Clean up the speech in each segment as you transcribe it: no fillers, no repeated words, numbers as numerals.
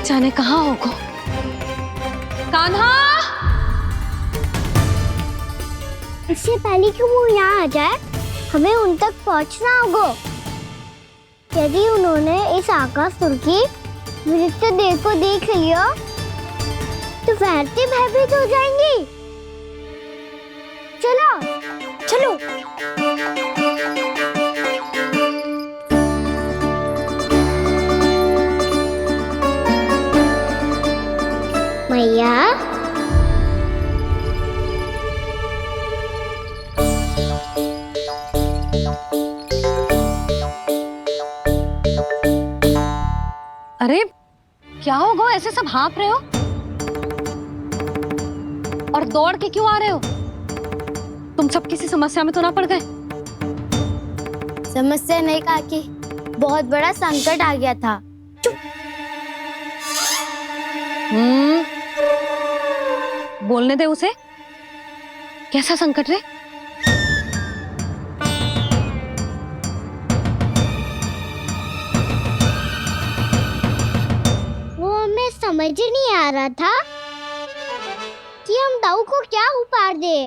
जाने कहाँ होगा। कान्हा, इससे पहले कि वो यहाँ आ जाए, हमें उन तक पहुँचना होगा। यदि उन्होंने इस आकासुर की नृत्य देह को देख लिया, तो वैसे भयभीत हो जाएंगी। चलो, चलो। मैया, अरे क्या होगा, ऐसे सब हाँफ रहे हो और दौड़ के क्यों आ रहे हो? तुम सब किसी समस्या में तो ना पड़ गए? समस्या नहीं काकी, बहुत बड़ा संकट आ गया था। बोलने दे उसे। कैसा संकट रे? वो हमें समझ ही नहीं आ रहा था कि हम दाऊ को क्या उपहार दे।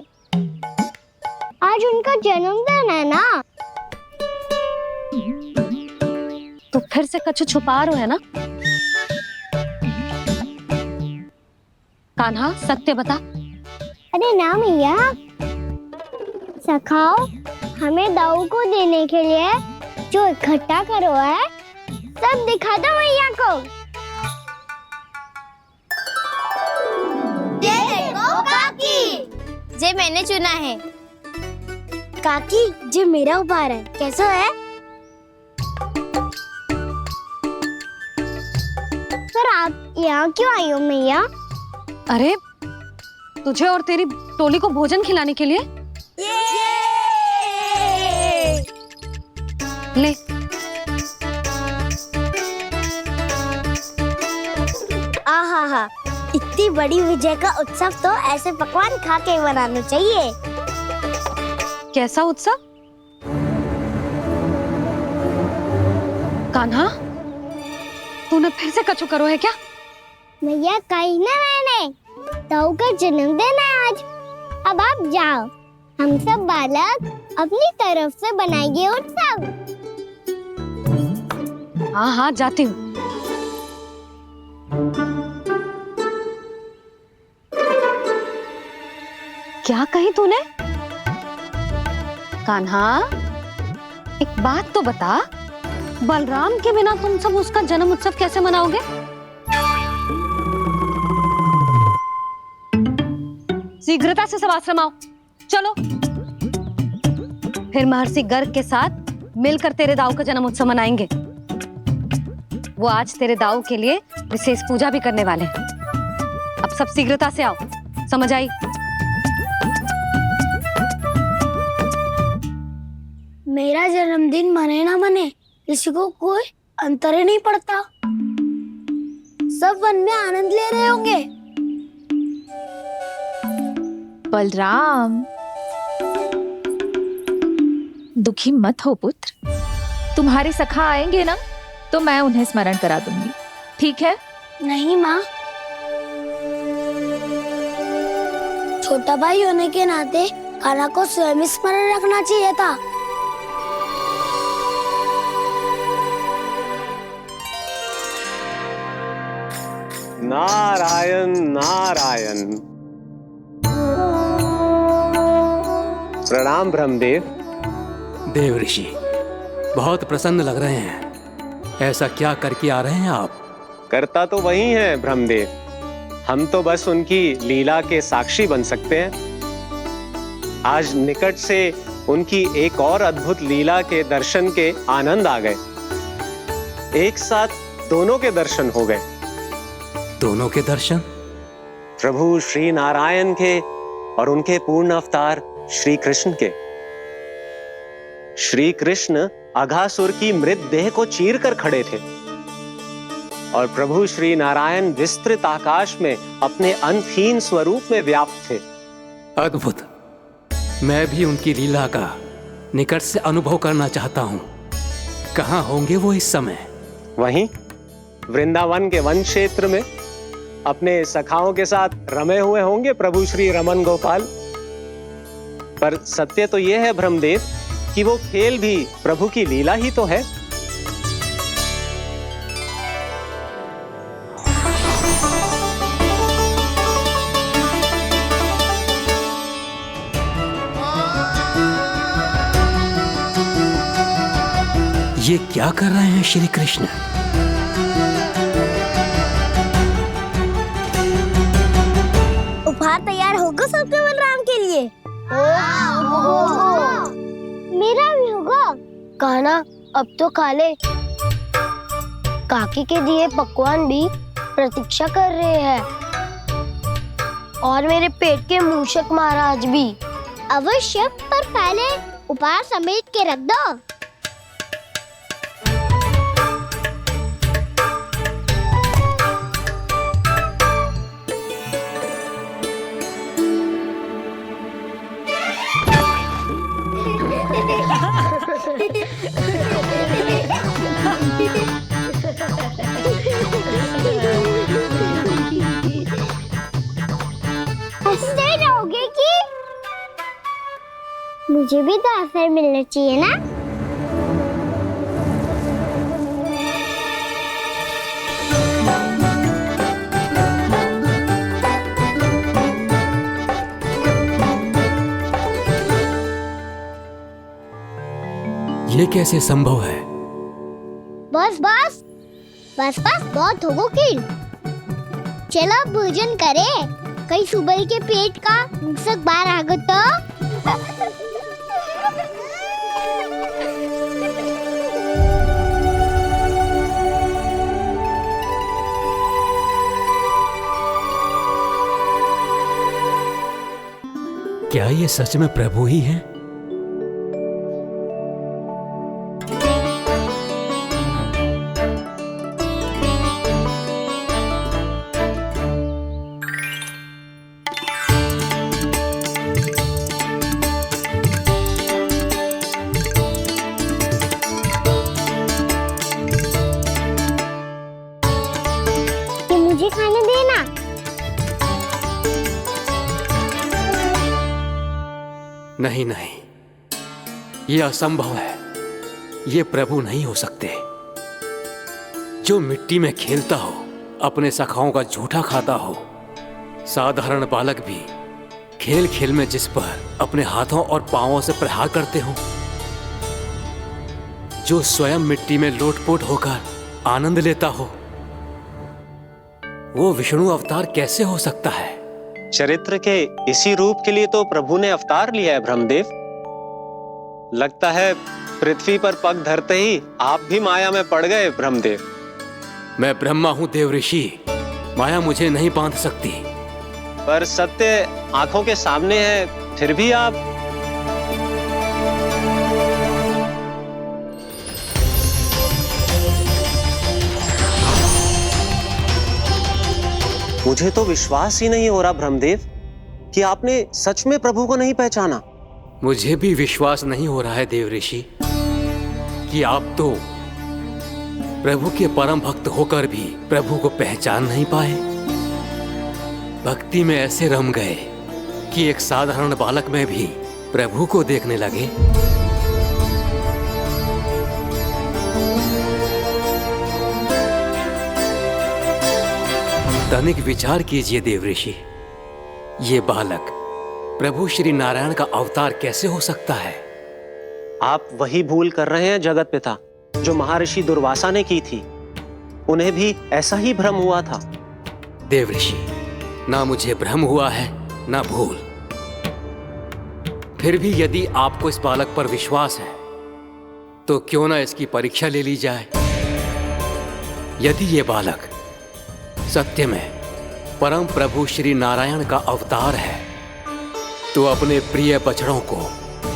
आज उनका जन्मदिन है ना। तो फिर से कछु छुपा रहे हो है ना? कान्हा, सत्य बता। अरे ना मैया, सखाओ, हमें दाऊ को देने के लिए जो इकट्ठा करो है, सब दिखा दो मैया को। ये देखो काकी, जे मैंने चुना है। काकी, जे मेरा उपहार है, कैसा है? पर आप यहाँ क्यों आई हो मैया? अरे तुझे और तेरी टोली को भोजन खिलाने के लिए। ले। आहा, इतनी बड़ी विजय का उत्सव तो ऐसे पकवान खा के मनाना चाहिए। कैसा उत्सव? कान्हा, तूने फिर से कछु करो है क्या? मैया, कहीं ना मैंने, दाऊ का जन्मदिन है आज। अब आप जाओ, हम सब बालक अपनी तरफ से बनाएंगे उत्सव। हाँ हाँ, जाती हूँ। क्या कही तूने? कान्हा, एक बात तो बता, बलराम के बिना तुम सब उसका जन्म उत्सव कैसे मनाओगे? शीघ्रता से सब आश्रम आओ, चलो। फिर महर्षि गर्ग के साथ मिलकर तेरे दाऊ का जन्म उत्सव मनाएंगे। वो आज तेरे दाऊ के लिए विशेष पूजा भी करने वाले हैं। अब सब शीघ्रता से आओ, समझ आई? मेरा जन्मदिन मने ना मने, किसी को कोई अंतर ही नहीं पड़ता। सब वन में आनंद ले रहे होंगे। बलराम, दुखी मत हो पुत्र। तुम्हारे सखा आएंगे ना, तो मैं उन्हें स्मरण करा दूंगी, ठीक है? नहीं माँ, छोटा भाई होने के नाते कान्हा को स्वयं स्मरण रखना चाहिए था। नारायण नारायण। प्रणाम ब्रह्मदेव। देव ऋषि, बहुत प्रसन्न लग रहे हैं। ऐसा क्या करके आ रहे हैं आप? करता तो वही है ब्रह्मदेव, हम तो बस उनकी लीला के साक्षी बन सकते हैं। आज निकट से उनकी एक और अद्भुत लीला के दर्शन के आनंद आ गए। एक साथ दोनों के दर्शन हो गए। दोनों के दर्शन? प्रभु श्री नारायण के और उनके पूर्ण अवतार श्री कृष्ण के। श्री कृष्ण अघासुर की मृत देह को चीर कर खड़े थे और प्रभु श्री नारायण विस्तृत आकाश में अपने अंतहीन स्वरूप में व्याप्त थे। अद्भुत। मैं भी उनकी लीला का निकट से अनुभव करना चाहता हूं। कहां होंगे वो इस समय? वहीं वृंदावन के वन क्षेत्र में अपने सखाओं के साथ रमे हुए होंगे प्रभु श्री रमन गोपाल। पर सत्य तो यह है ब्रह्मदेव कि वो खेल भी प्रभु की लीला ही तो है। ये क्या कर रहे हैं श्री कृष्ण? उपहार तैयार होगा सबके बलराम के लिए? मेरा भी होगा। कहना अब तो खा ले। काकी के दिए पकवान भी प्रतीक्षा कर रहे हैं और मेरे पेट के मूषक महाराज भी। अवश्य, पर पहले उपहार समेट के रख दो। हंसते रहोगे कि? मुझे भी तो अवसर मिलना चाहिए ना। ये कैसे संभव है? बस बस बस बस बहुत होगो किल। चलो भोजन करे। कई सुबह के पेट का मूषक बाहर आ गो तो। क्या ये सच में प्रभु ही हैं? मुझे खाने देना। नहीं नहीं, ये असंभव है। ये प्रभु नहीं हो सकते। जो मिट्टी में खेलता हो, अपने सखाओं का झूठा खाता हो, साधारण बालक भी खेल खेल में जिस पर अपने हाथों और पांवों से प्रहार करते हो, जो स्वयं मिट्टी में लोटपोट होकर आनंद लेता हो, वो विष्णु अवतार कैसे हो सकता है? चरित्र के इसी रूप के लिए तो प्रभु ने अवतार लिया है ब्रह्मदेव। लगता है पृथ्वी पर पग धरते ही आप भी माया में पड़ गए ब्रह्मदेव। मैं ब्रह्मा हूं देव ऋषि, माया मुझे नहीं बांध सकती। पर सत्य आंखों के सामने है, फिर भी आप। मुझे तो विश्वास ही नहीं हो रहा ब्रह्मदेव कि आपने सच में प्रभु को नहीं पहचाना। मुझे भी विश्वास नहीं हो रहा है देव ऋषि कि आप तो प्रभु के परम भक्त होकर भी प्रभु को पहचान नहीं पाए। भक्ति में ऐसे रम गए कि एक साधारण बालक में भी प्रभु को देखने लगे। तनिक विचार कीजिए देव ऋषि, ये बालक प्रभु श्री नारायण का अवतार कैसे हो सकता है? आप वही भूल कर रहे हैं जगत पिता, जो महर्षि दुर्वासा ने की थी। उन्हें भी ऐसा ही भ्रम हुआ था। देव ऋषि, ना मुझे भ्रम हुआ है ना भूल। फिर भी यदि आपको इस बालक पर विश्वास है तो क्यों ना इसकी परीक्षा ले ली जाए। यदि ये बालक सत्य में परम प्रभु श्री नारायण का अवतार है तो अपने प्रिय बछड़ों को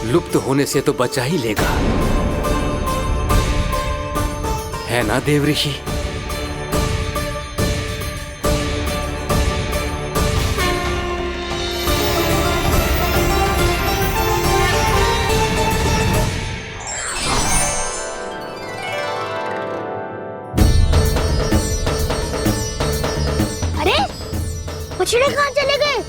लुप्त होने से तो बचा ही लेगा, है ना देव ऋषि? बछड़े कहाँ चले गए?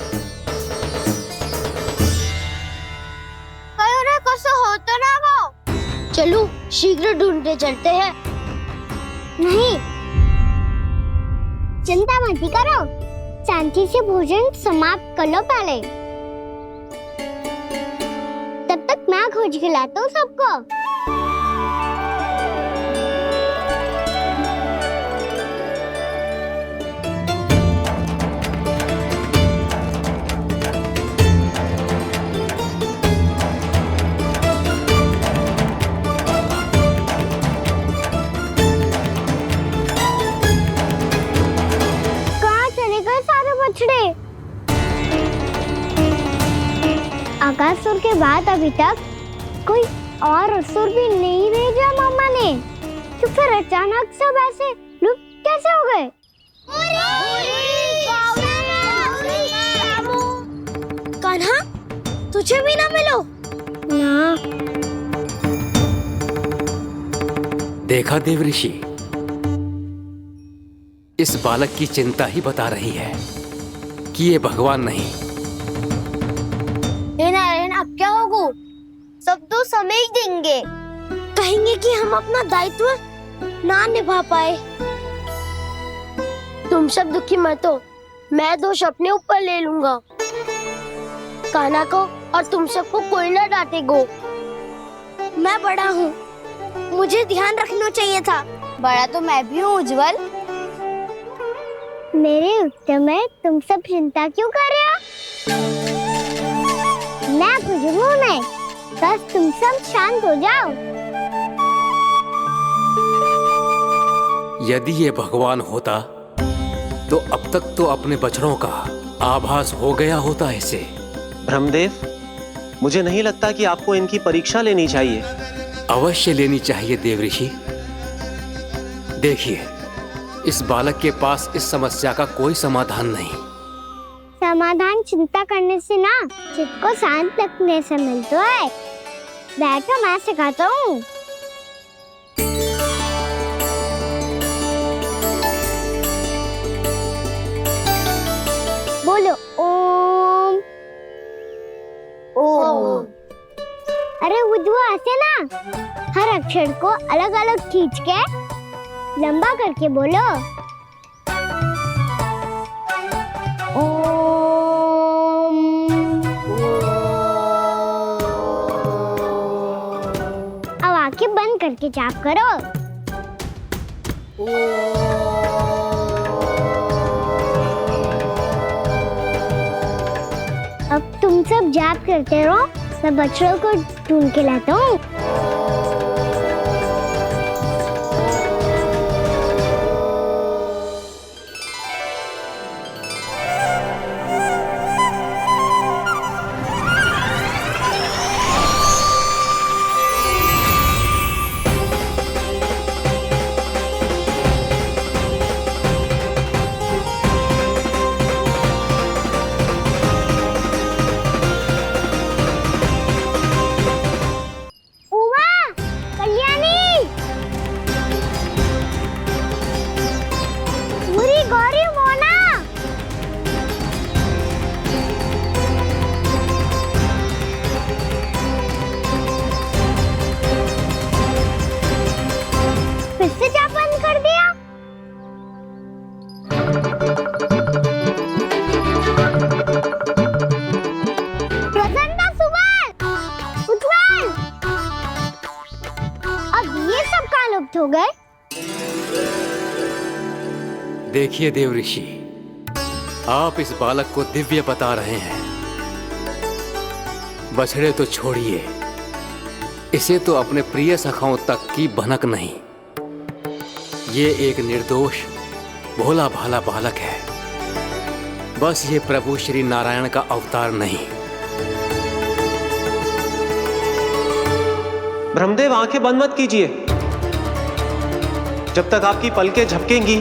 कहीं कसो हो तो ना वो। चलो शीघ्र ढूंढते चलते हैं। नहीं, चिंता मत करो, शांति से भोजन समाप्त कर लो पहले। तब तक मैं खोज के लाता हूँ सबको। आकासुर के बाद अभी तक कोई और असुर भी नहीं भेजा मामा ने, तो फिर अचानक सब ऐसे लुप्त कैसे हो गए? कान्हा, तुझे भी ना मिलो ना। देखा देव ऋषि, इस बालक की चिंता ही बता रही है कि ये भगवान नहीं। नारायण, अब क्या होगा? सब तो समझ देंगे, कहेंगे कि हम अपना दायित्व ना निभा पाए। तुम सब दुखी मत हो, मैं दोष अपने ऊपर ले लूंगा। कान्हा को और तुम सबको कोई ना डांटेगो। मैं बड़ा हूँ, मुझे ध्यान रखना चाहिए था। बड़ा तो मैं भी हूँ उज्जवल। मेरे उत्तर में तुम सब चिंता क्यों कर रहे हो? मैं बुजुर्ग हूँ नहीं, बस तुम सब शांत हो जाओ। यदि ये भगवान होता तो अब तक तो अपने बछड़ों का आभास हो गया होता इसे। ब्रह्मदेव, मुझे नहीं लगता कि आपको इनकी परीक्षा लेनी चाहिए। अवश्य लेनी चाहिए देव ऋषि। देखिए, इस बालक के पास इस समस्या का कोई समाधान नहीं। समाधान चिंता करने से ना, चित्त को शांत रखने से मिलता है। बैठो, मैं सिखाता हूँ। बोलो ओम। ओम। अरे उद्वा, ऐसे ना हर अक्षर को अलग अलग खींच के लंबा करके बोलो। अब आंखें बंद करके जाप करो। अब तुम सब जाप करते रहो, मैं बछड़ों को ढूंढ के लाता हूँ। हो गए। देखिए देव ऋषि, आप इस बालक को दिव्य बता रहे हैं। बछड़े तो छोड़िए, इसे तो अपने प्रिय सखाओं तक की भनक नहीं। ये एक निर्दोष भोला भाला बालक है, बस ये प्रभु श्री नारायण का अवतार नहीं। ब्रह्मदेव, आंखें बंद मत कीजिए। जब तक आपकी पलकें झपकेंगी,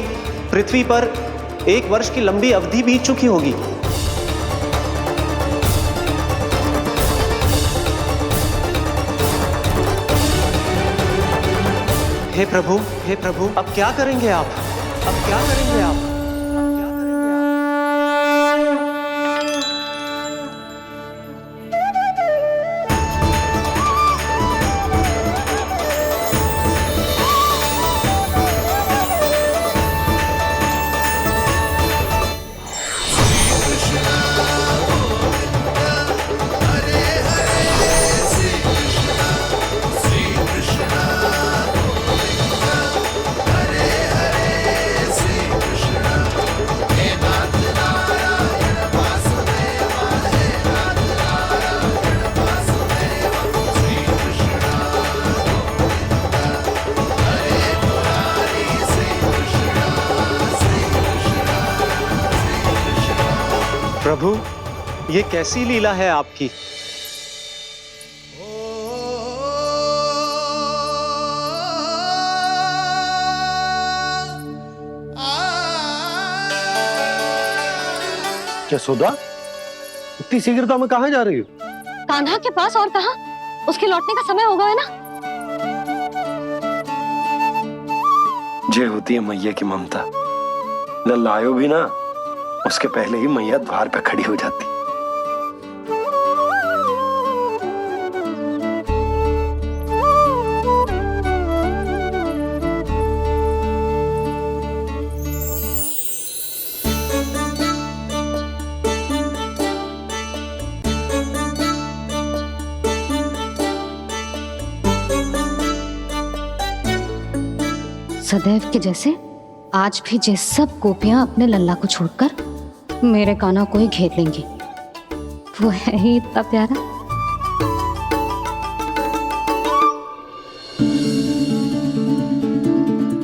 पृथ्वी पर 1 वर्ष की लंबी अवधि बीत चुकी होगी। हे प्रभु, अब क्या करेंगे आप? अब क्या करेंगे आप? प्रभु, ये कैसी लीला है आपकी? यशोदा, इतनी शीघ्रता में कहाँ जा रही हो? कान्हा के पास, और कहाँ? उसके लौटने का समय हो गया है ना। ये होती है मैया की ममता। लल्लायो भी ना, उसके पहले ही मैया द्वार पे खड़ी हो जाती। सदैव के जैसे आज भी ये सब गोपियां अपने लल्ला को छोड़कर मेरे कान्हा को ही घेर लेंगी। वो है ही इतना प्यारा।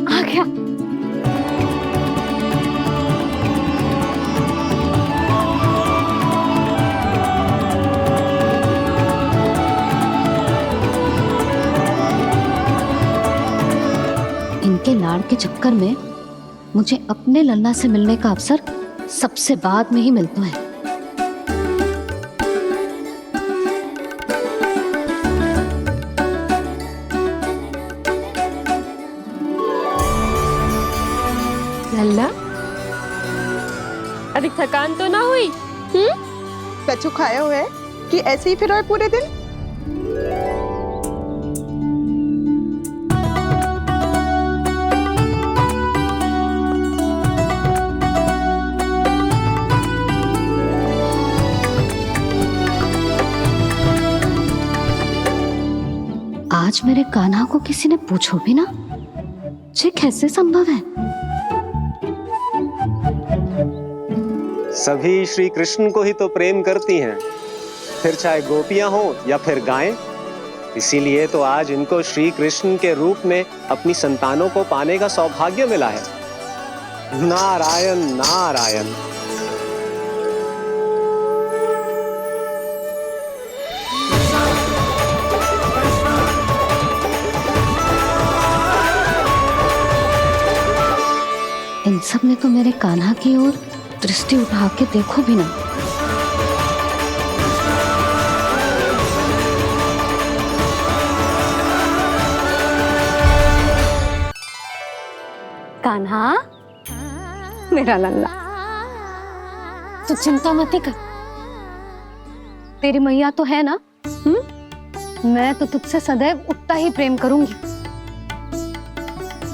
आ गया। इनके लाड़ के चक्कर में मुझे अपने लल्ला से मिलने का अवसर सबसे बाद में ही मिलता है। लल्ला, अभी थकान तो ना हुई? कछु खाया हुआ है कि ऐसे ही फिर रहे पूरे दिन? आज मेरे कान्हा को किसी ने पूछो भी ना, ये कैसे संभव है? सभी श्री कृष्ण को ही तो प्रेम करती हैं, फिर चाहे गोपियां हो या फिर गायें। इसीलिए तो आज इनको श्री कृष्ण के रूप में अपनी संतानों को पाने का सौभाग्य मिला है। नारायण नारायण। इन सब ने तो मेरे कान्हा की ओर दृष्टि उठा के देखो भी ना। कान्हा, मेरा लल्ला, तू चिंता मत कर। तेरी मैया तो है ना? मैं तो तुझसे सदैव उतना ही प्रेम करूंगी।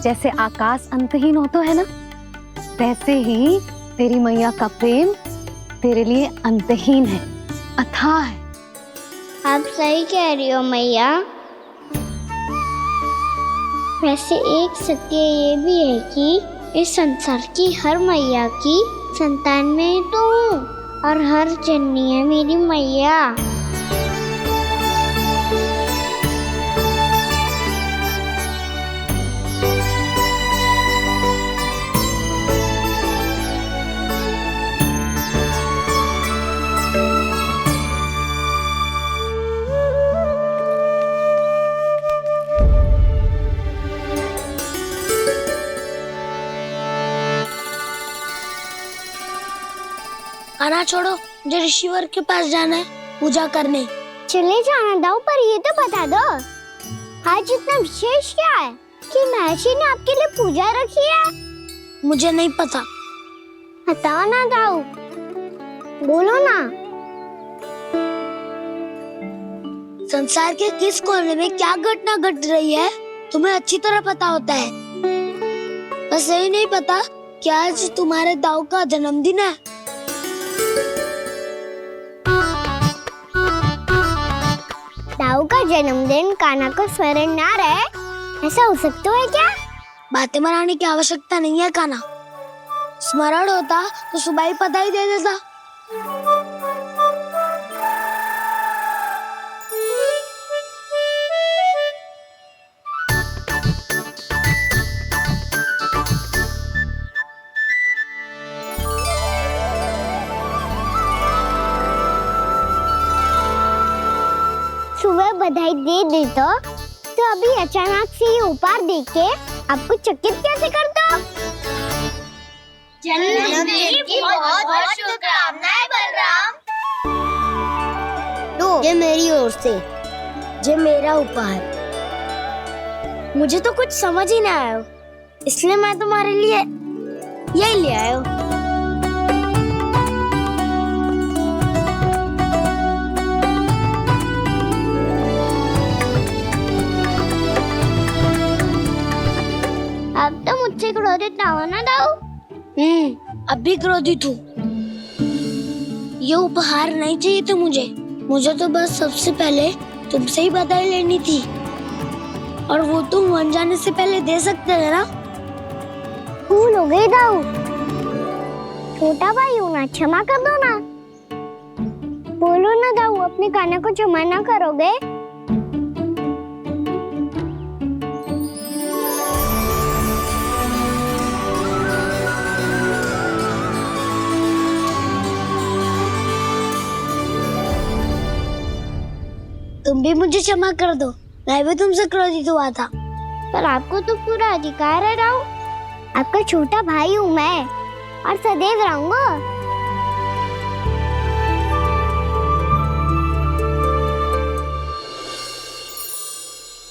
जैसे आकाश अंतहीन होता है ना, वैसे ही तेरी मैया का प्रेम तेरे लिए अंतहीन है, अथाह है। आप सही कह रही हो मैया। वैसे एक सत्य ये भी है कि इस संसार की हर मैया की संतान में तो हूँ, और हर जननी है मेरी मैया। खाना छोड़ो, मुझे ऋषिवर के पास जाना है पूजा करने। चले जाना दाऊ, पर ये तो बता दो आज इतना विशेष क्या है कि महर्षि ने आपके लिए पूजा रखी है? मुझे नहीं पता। बताओ ना दाऊ, बोलो ना। संसार के किस कोने में क्या घटना घट रही है तुम्हें अच्छी तरह पता होता है। बस यही नहीं पता कि आज तुम्हारे दाऊ का जन्मदिन है। दाऊ का जन्मदिन कान्हा को स्मरण ना रहे, ऐसा हो सकता है क्या? बातें बनाने की आवश्यकता नहीं है कान्हा। स्मरण होता तो सुबह ही पता ही दे देता। बधाई दे देता तो अभी अचानक से ये उपहार देख के आपको चकित कैसे करता? जन्मदिन की बहुत-बहुत शुभकामनाएं बलराम। तो ये मेरी ओर से, ये मेरा उपहार। मुझे तो कुछ समझ ही ना आया, इसलिए मैं तुम्हारे लिए यही ले आया हूँ। अब तो मुझसे क्रोधित ना हो ना दाऊ। अब भी क्रोधित हूँ। ये उपहार नहीं चाहिए था मुझे तो बस सबसे पहले तुमसे ही बधाई लेनी थी, और वो तुम बन जाने से पहले दे सकते थे ना। भूल हो गई दाऊ। छोटा भाई हूँ ना, क्षमा कर दो ना। बोलो ना दाऊ, अपने कान्हा को क्षमा ना करोगे? तुम भी मुझे क्षमा कर दो, मैं भी तुमसे क्रोधित हुआ था। पर आपको तो पूरा अधिकार है दाऊ। आपका छोटा भाई हूँ मैं, और सदैव रहूंगा।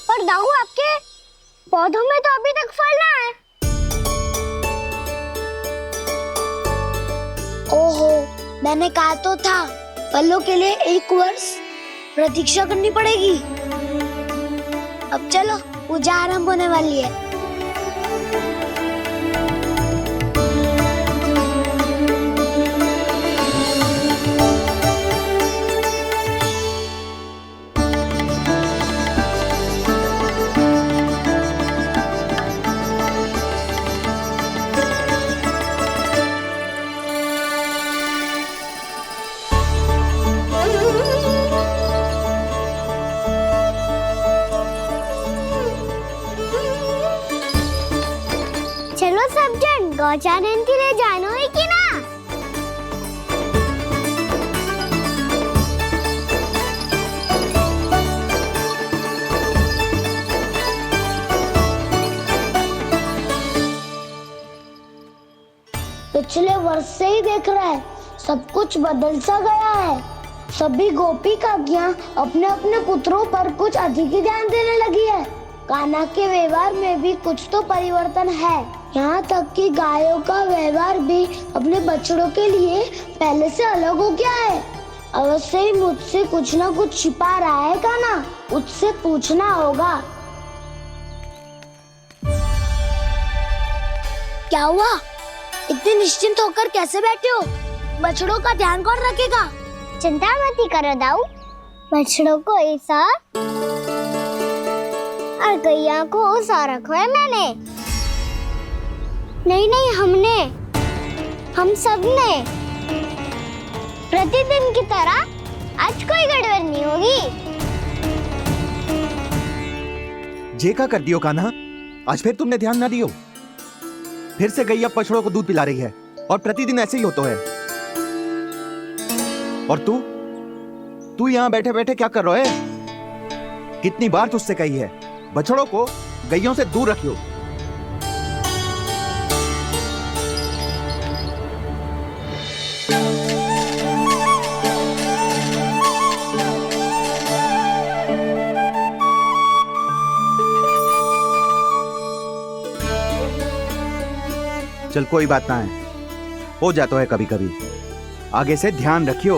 पर दाऊ, आपके पौधों में तो अभी तक फल ना है। ओहो, मैंने कहा तो था, फलों के लिए 1 वर्ष प्रतीक्षा करनी पड़ेगी। अब चलो, पूजा आरंभ होने वाली है। चलो सब जन गौचारण के लिए जानो है कि ना? पिछले वर्ष से ही देख रहा है, सब कुछ बदल सा गया है। सभी गोपी काकियां अपने अपने पुत्रों पर कुछ अधिक ही ध्यान देने लगी है। कान्हा के व्यवहार में भी कुछ तो परिवर्तन है। यहाँ तक कि गायों का व्यवहार भी अपने बछड़ों के लिए पहले से अलग हो गया है। अवश्य ही मुझसे कुछ ना कुछ छिपा रहा है कान्हा, उससे पूछना होगा। क्या हुआ? इतने निश्चिंत होकर कैसे बैठे हो? बछड़ों का ध्यान कौन रखेगा? चिंता मत करो दाऊ, बछड़ों को ऐसा और गैया को ऐसा रखा है मैंने। नहीं, हम सब ने प्रतिदिन की तरह आज कोई गड़बड़ नहीं होगी। जे का कर दियो कान्हा, आज फिर तुमने ध्यान ना दियो। फिर से गैया बछड़ों को दूध पिला रही है, और प्रतिदिन ऐसे ही होता है। और तू यहाँ बैठे बैठे क्या कर रहा है? कितनी बार तुझसे कही है, बछड़ों को गैयों से दूर रखियो। चल कोई बात ना है, हो जाता है कभी कभी। आगे से ध्यान रखियो।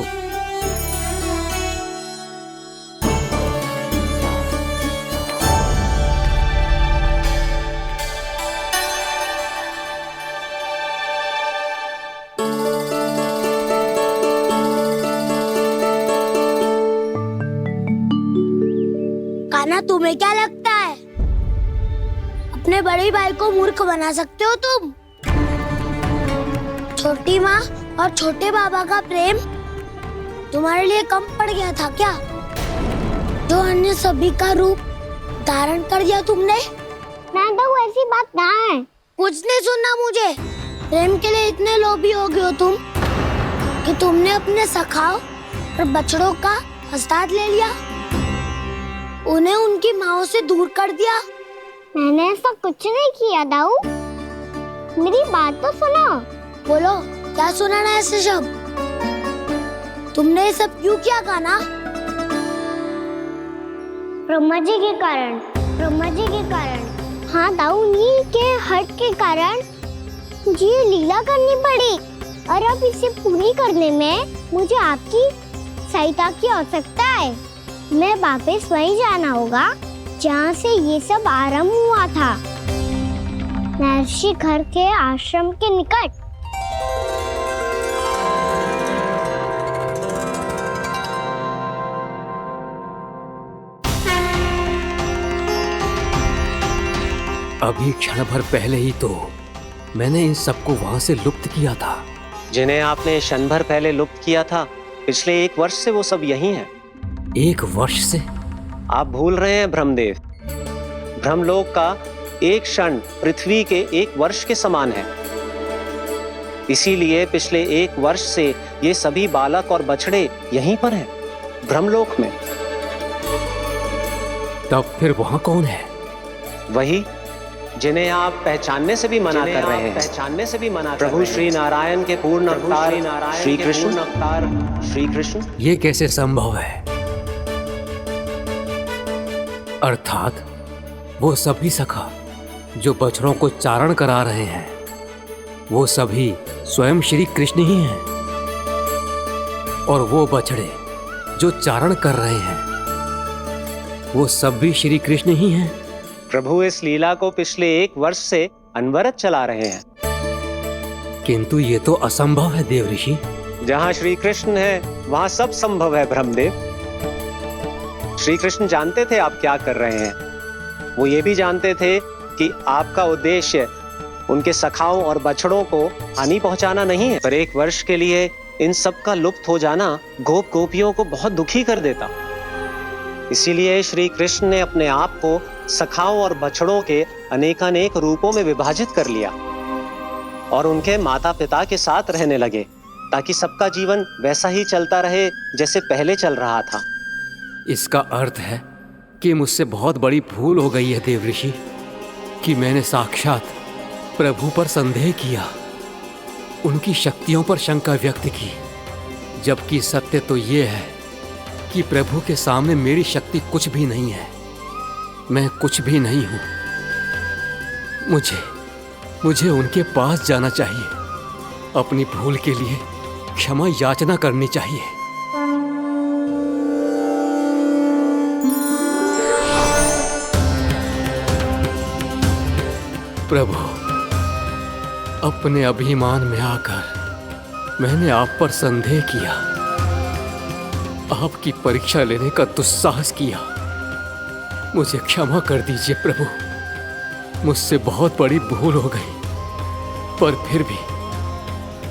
कान्हा, तुम्हें क्या लगता है अपने बड़े भाई को मूर्ख बना सकते हो तुम? छोटी माँ और छोटे बाबा का प्रेम तुम्हारे लिए कम पड़ गया था क्या? जो अन्य सभी का रूप धारण कर दिया तुमने? ना तो ऐसी बात ना है। कुछ नहीं सुनना मुझे। प्रेम के लिए इतने लोभी हो गए हो तुम कि तुमने अपने सखाओ और बछड़ों का हस्ताक्षर ले लिया। उन्हें उनकी माँ से दूर कर दिया। मैंने ऐसा कुछ नहीं किया दाऊ, मेरी बात तो सुनो। बोलो, क्या सुनाना है ऐसे शब्द? तुमने ये सब क्यों किया कान्हा? ब्रह्मा जी के कारण, ब्रह्मा जी के कारण। हाँ दाऊ, उन्हीं के हट के कारण मुझे ये लीला करनी पड़ी, और अब इसे पूरी करने में मुझे आपकी सहायता की आवश्यकता है। मैं वापस वहीं जाना होगा जहाँ से ये सब आरंभ हुआ था, महर्षि घर के आश्रम के निकट। अभी क्षण भर पहले ही तो मैंने इन सबको वहां से लुप्त किया था। जिन्हें आपने क्षण भर पहले लुप्त किया था, पिछले 1 वर्ष से वो सब यहीं हैं। 1 वर्ष से? आप भूल रहे हैं ब्रह्मदेव, ब्रह्मलोक का एक क्षण पृथ्वी के 1 वर्ष के समान है। इसीलिए पिछले 1 वर्ष से ये सभी बालक और बछड़े यहीं पर हैं, ब्रह्मलोक में। तब फिर वहां कौन है? वही जिन्हें आप पहचानने से भी मना कर रहे हैं, पहचानने से भी मना। प्रभु श्री नारायण के पूर्ण अवतार श्री कृष्ण। ये कैसे संभव है? अर्थात वो सभी सखा जो बछड़ों को चारण करा रहे हैं, वो सभी स्वयं श्री कृष्ण ही हैं, और वो बछड़े जो चारण कर रहे हैं, वो सब भी श्री कृष्ण ही हैं। प्रभु इस लीला को पिछले 1 वर्ष से अनवरत चला रहे हैं। किंतु ये तो असंभव है देव ऋषि। जहाँ श्री कृष्ण है वहाँ सब संभव है ब्रह्मदेव। श्री कृष्ण जानते थे आप क्या कर रहे हैं। वो ये भी जानते थे कि आपका उद्देश्य उनके सखाओं और बछड़ों को हानि पहुंचाना नहीं है, पर 1 वर्ष के लिए इन सब का लुप्त हो जाना गोप गोपियों को बहुत दुखी कर देता। इसीलिए श्री कृष्ण ने अपने आप को सखाओं और बछड़ों के अनेकानेक रूपों में विभाजित कर लिया और उनके माता पिता के साथ रहने लगे, ताकि सबका जीवन वैसा ही चलता रहे जैसे पहले चल रहा था। इसका अर्थ है कि मुझसे बहुत बड़ी भूल हो गई है देव ऋषि, कि मैंने साक्षात प्रभु पर संदेह किया, उनकी शक्तियों पर शंका व्यक्त की, जबकि सत्य तो ये है कि प्रभु के सामने मेरी शक्ति कुछ भी नहीं है, मैं कुछ भी नहीं हूं। मुझे उनके पास जाना चाहिए, अपनी भूल के लिए क्षमा याचना करनी चाहिए। प्रभु, अपने अभिमान में आकर मैंने आप पर संदेह किया, आपकी परीक्षा लेने का दुस्साहस किया। मुझे क्षमा कर दीजिए प्रभु, मुझसे बहुत बड़ी भूल हो गई, पर फिर भी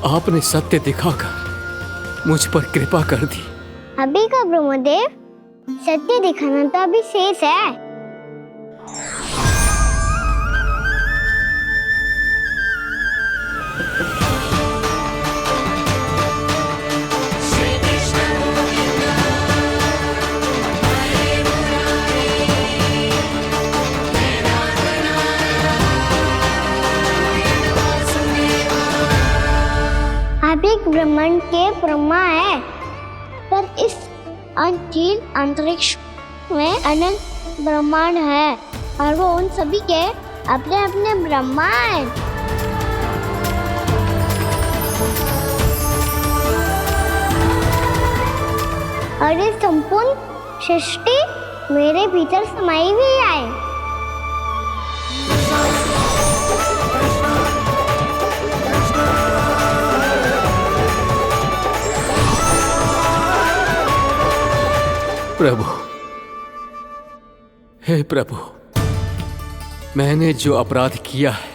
आपने सत्य दिखाकर मुझ पर कृपा कर दी। अभी का ब्रह्मदेव, सत्य दिखाना तो अभी शेष है। आप एक ब्रह्मांड के ब्रह्मा है, पर इस अनंत अंतरिक्ष में अनंत ब्रह्मांड है, और वो उन सभी के अपने अपने ब्रह्मा हैं। और ये संपूर्ण सृष्टि मेरे भीतर समाई हुई है। प्रभु, हे प्रभु, मैंने जो अपराध किया है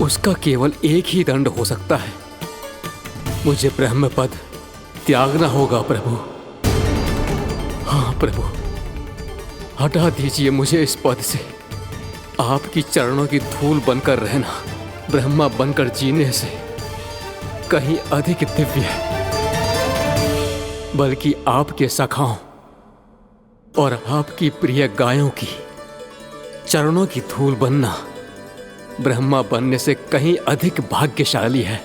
उसका केवल एक ही दंड हो सकता है। मुझे ब्रह्म पद त्यागना होगा प्रभु। हाँ प्रभु, हटा दीजिए मुझे इस पद से। आपकी चरणों की धूल बनकर रहना ब्रह्मा बनकर जीने से कहीं अधिक दिव्य है, बल्कि आपके सखाओं और आपकी प्रिय गायों की चरणों की धूल बनना ब्रह्मा बनने से कहीं अधिक भाग्यशाली है।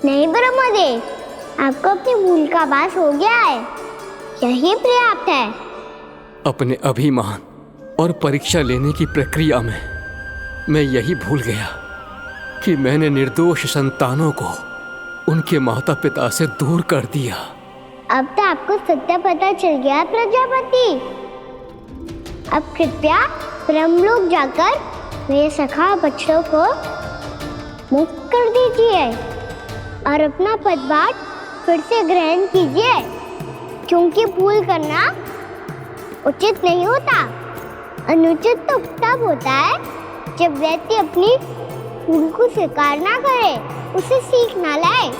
नहीं ब्रह्मदेव, आपको अपनी भूल का आभास हो गया है, यही पर्याप्त है। अपने अभिमान और परीक्षा लेने की प्रक्रिया में मैं यही भूल गया कि मैंने निर्दोष संतानों को उनके माता पिता से दूर कर दिया। अब तो आपको सत्य पता चल गया प्रजापति। अब कृपया ब्रह्मलोक जाकर मेरे सखा बच्चों को मुक्त कर दीजिए और अपना पदभार फिर से ग्रहण कीजिए, क्योंकि भूल करना उचित नहीं होता। अनुचित तो तब होता है जब व्यक्ति अपनी भूल को स्वीकार ना करे, उसे सीख ना लाए।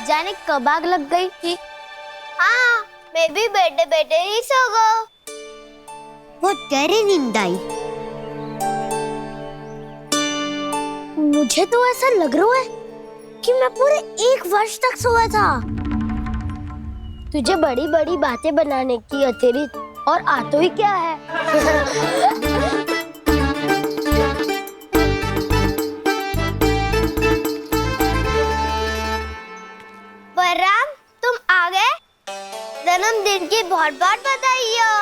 जाने कब आग लग गई थी। हाँ, मैं भी बैठे बैठे ही सो गया। वो तेरी नींद आई। मुझे तो ऐसा लग रहा है कि मैं पूरे 1 वर्ष तक सोया था। तुझे बड़ी बड़ी बातें बनाने की अतिरिक्त और आता ही क्या है। बलराम, तुम आ गए? जन्मदिन की बहुत बहुत बधाई हो।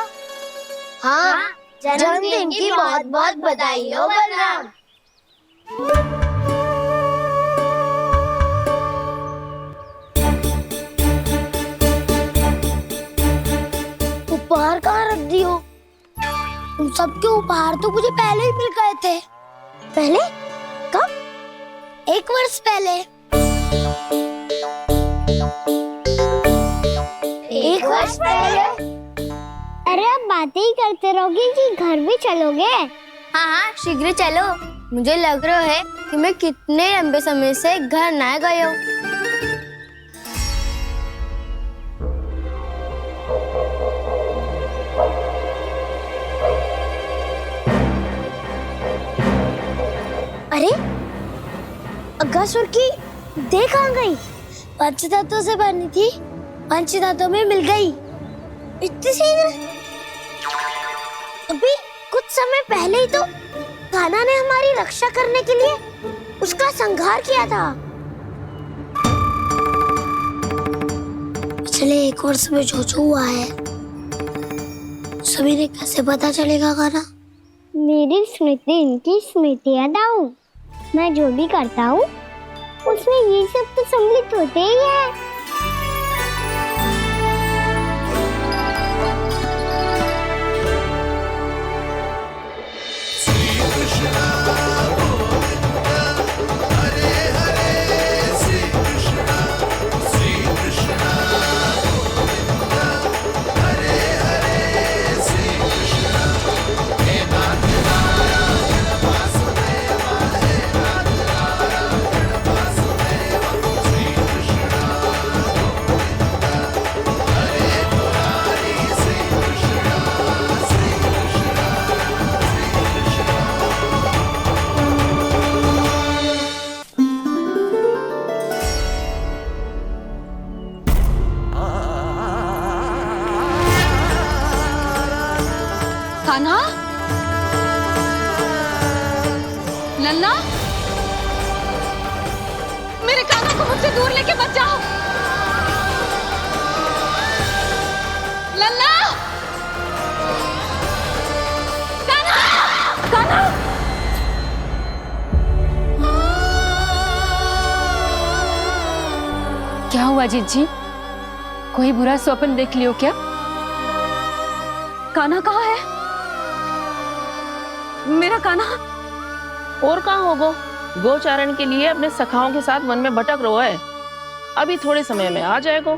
हाँ, जन्मदिन की बहुत बहुत बधाई हो बलराम। उपहार कहाँ रख दी हो? तुम सबके उपहार तो मुझे पहले ही मिल गए थे। पहले? कब? 1 वर्ष पहले। 1 वर्ष पहले? अरे अब बातें ही करते रहोगे कि घर भी चलोगे? हाँ हाँ, शीघ्र चलो। मुझे लग रहा है कि मैं कितने लंबे समय से घर ना गए हूँ। अरे, अगासुर की देह कहाँ गई? पंचतत्वों से बनी थी, पंचतत्वों में मिल गई। इतनी शीघ्र? अभी कुछ समय पहले ही तो कान्हा ने हमारी रक्षा करने के लिए उसका संहार किया था। पिछले 1 वर्ष में जो जो हुआ है सभी ने कैसे पता चलेगा कान्हा? मेरी स्मृति इनकी स्मृति अदाऊं। मैं जो भी करता हूँ उसमें ये सब तो सम्मिलित होते ही है। कान्हा, लल्ला, मेरे कान्हा को मुझसे दूर लेके मत जाओ। लल्ला, कान्हा, कान्हा। क्या हुआ जीजी? कोई बुरा स्वप्न देख लियो क्या? कान्हा कहाँ है? मेरा कान्हा। और कहाँ होगो? गोचारण के लिए अपने सखाओं के साथ वन में भटक रहो है। अभी थोड़े समय में आ जाएगो।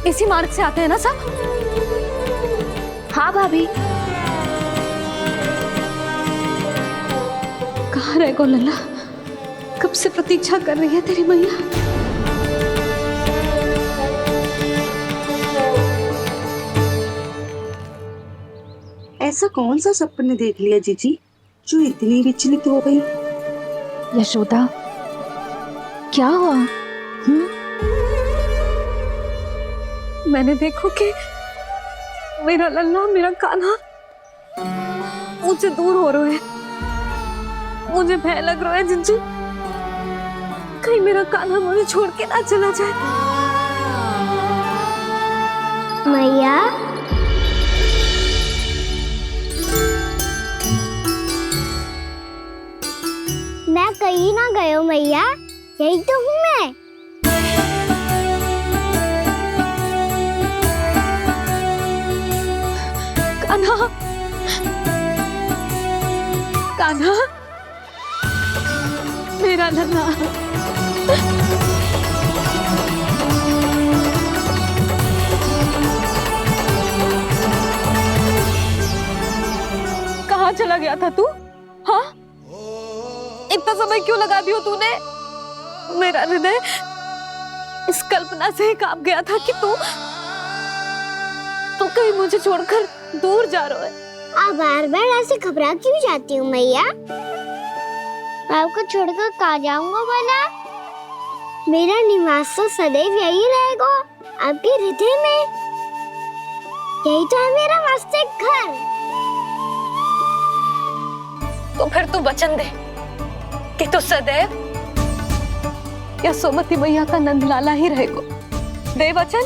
इसी मार्ग से आते हैं ना सब? हाँ भाभी। कहाँ रह गो लल्ला? कब से प्रतीक्षा कर रही है तेरी मैया। ऐसा कौन सा सपने देख लिया जीजी जो इतनी विचलित हो गई? यशोदा, क्या हुआ? मैंने देखो कि मेरा लल्ला, मेरा कान्हा मुझसे दूर हो रहे हैं। मुझे भय लग रहा है जिज्जू, कहीं मेरा कान्हा मुझे छोड़ के ना चला जाए। मैया, मैं कहीं ना गयो मैया, यही तो हूँ मैं। कान्हा, कान्हा, मेरा लल्ला। कहाँ चला गया था तू? हाँ, इतना समय क्यों लगा दियो तूने? मेरा हृदय इस कल्पना से ही कांप गया था कि तू कहीं मुझे छोड़कर दूर जा रहा है। आप बार बार ऐसे घबरा क्यों जाती हूँ मैया? आपको छोड़कर कहाँ जाऊंगा भला? मेरा निवास तो सदैव यही रहेगा, आपके हृदय में। यही तो है मेरा वास्तविक घर। तो फिर तू वचन दे कि तू सदैव या सोमती मैया का नंदलाला ही रहेगा। दे वचन।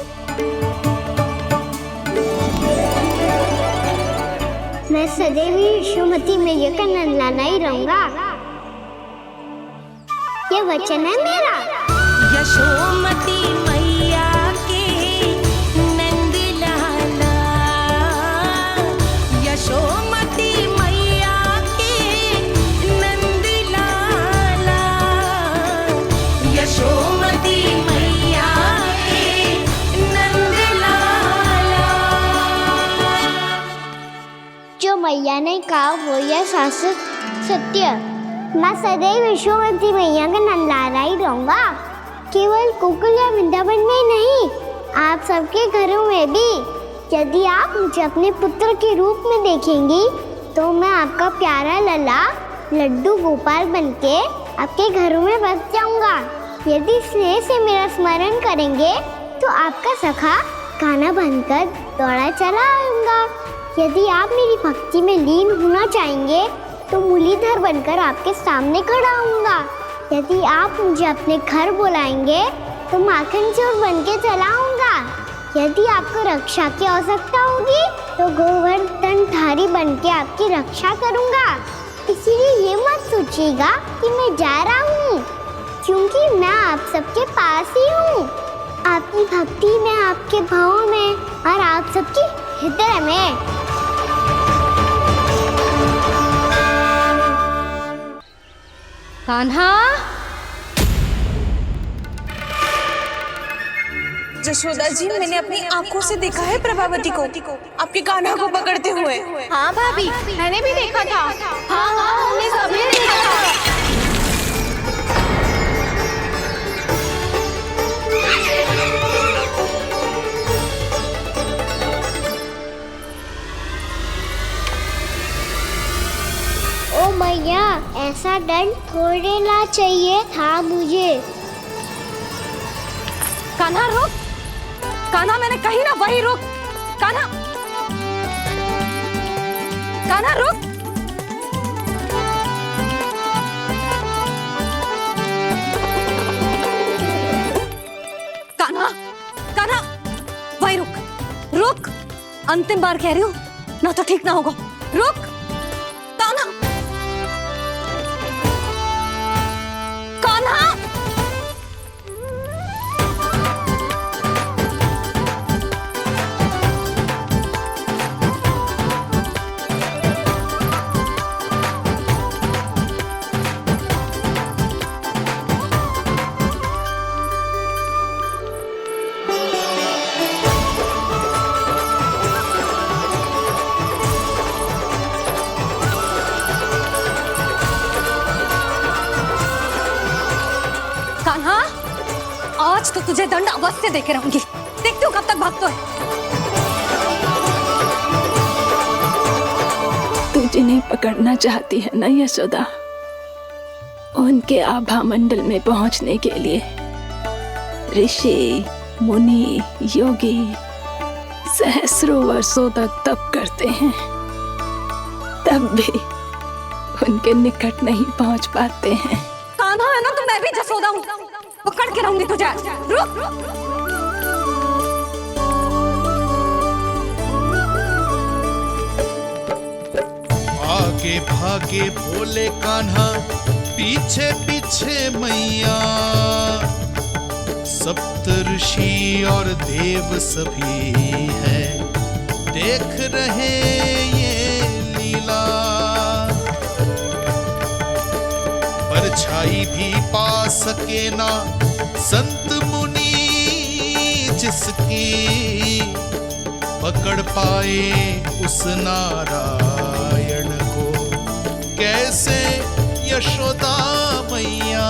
मैं सदैव यशोमती मैया का नंदलाला ही रहूंगा। ये वचन है मेरा। यशोमती मैया के नंदलाला, यशोमती मैया के नंदलाला, यशोमती मैया के नंदलाला। जो मैया ने कहा वो यह शाश्वत सत्य। मैं सदैव यशोमती मैया का नंदलाला ही रहूंगा। केवल गोकुल या वृंदावन में नहीं, आप सबके घरों में भी। यदि आप मुझे अपने पुत्र के रूप में देखेंगी तो मैं आपका प्यारा लल्ला लड्डू गोपाल बनके आपके घरों में बस जाऊंगा। यदि स्नेह से मेरा स्मरण करेंगे तो आपका सखा कान्हा बनकर दौड़ा चला आऊंगा। यदि आप मेरी भक्ति में लीन होना चाहेंगे तो मुरलीधर बनकर आपके सामने खड़ा होऊंगा। यदि आप मुझे अपने घर बुलाएंगे तो माखन चोर बनके चला आऊंगा। यदि आपको रक्षा की आवश्यकता होगी तो गोवर्धनधारी बनके आपकी रक्षा करूंगा। इसीलिए ये मत सोचिएगा कि मैं जा रहा हूँ, क्योंकि मैं आप सबके पास ही हूँ। आपकी भक्ति में, आपके भाव में और आप सबके हृदय में। कान्हा, यशोदा जी, मैंने अपनी आंखों से देखा है प्रभावती को आपके कान्हा को पकड़ते हुए। हाँ भाभी, मैंने भी देखा था। हाँ हाँ, हमने सभी देखा था। ओ मैया, ऐसा दंड थोड़े ना चाहिए था मुझे। कान्हा रुक। कान्हा, मैंने कही ना वही रुक। कान्हा, कान्हा रुक। कान्हा, कान्हा, वही रुक। रुक, अंतिम बार कह रही हूँ, ना तो ठीक ना होगा। रुक कान्हा। कान्हा, तुझे दंड अवश्य देके रहूंगी। देखती हूँ कब तक भागता है। तू जिन्हें पकड़ना चाहती है ना यशोदा, उनके आभा मंडल में पहुंचने के लिए ऋषि, मुनि, योगी सहस्रों वर्षों तक तप करते हैं, तब भी उनके निकट नहीं पहुंच पाते हैं। कान्हा है ना तो मैं भी जसोदा हूँ, पकड़ के रहूंगी तुझे। रुक। आगे भागे भोले कान्हा, पीछे पीछे मैया, सप्तऋषि और देव सभी है देख रहे ये लीला। परछाई भी पा सके ना संत मुनि जिसकी, पकड़ पाए उस नारायण को कैसे यशोदा मैया।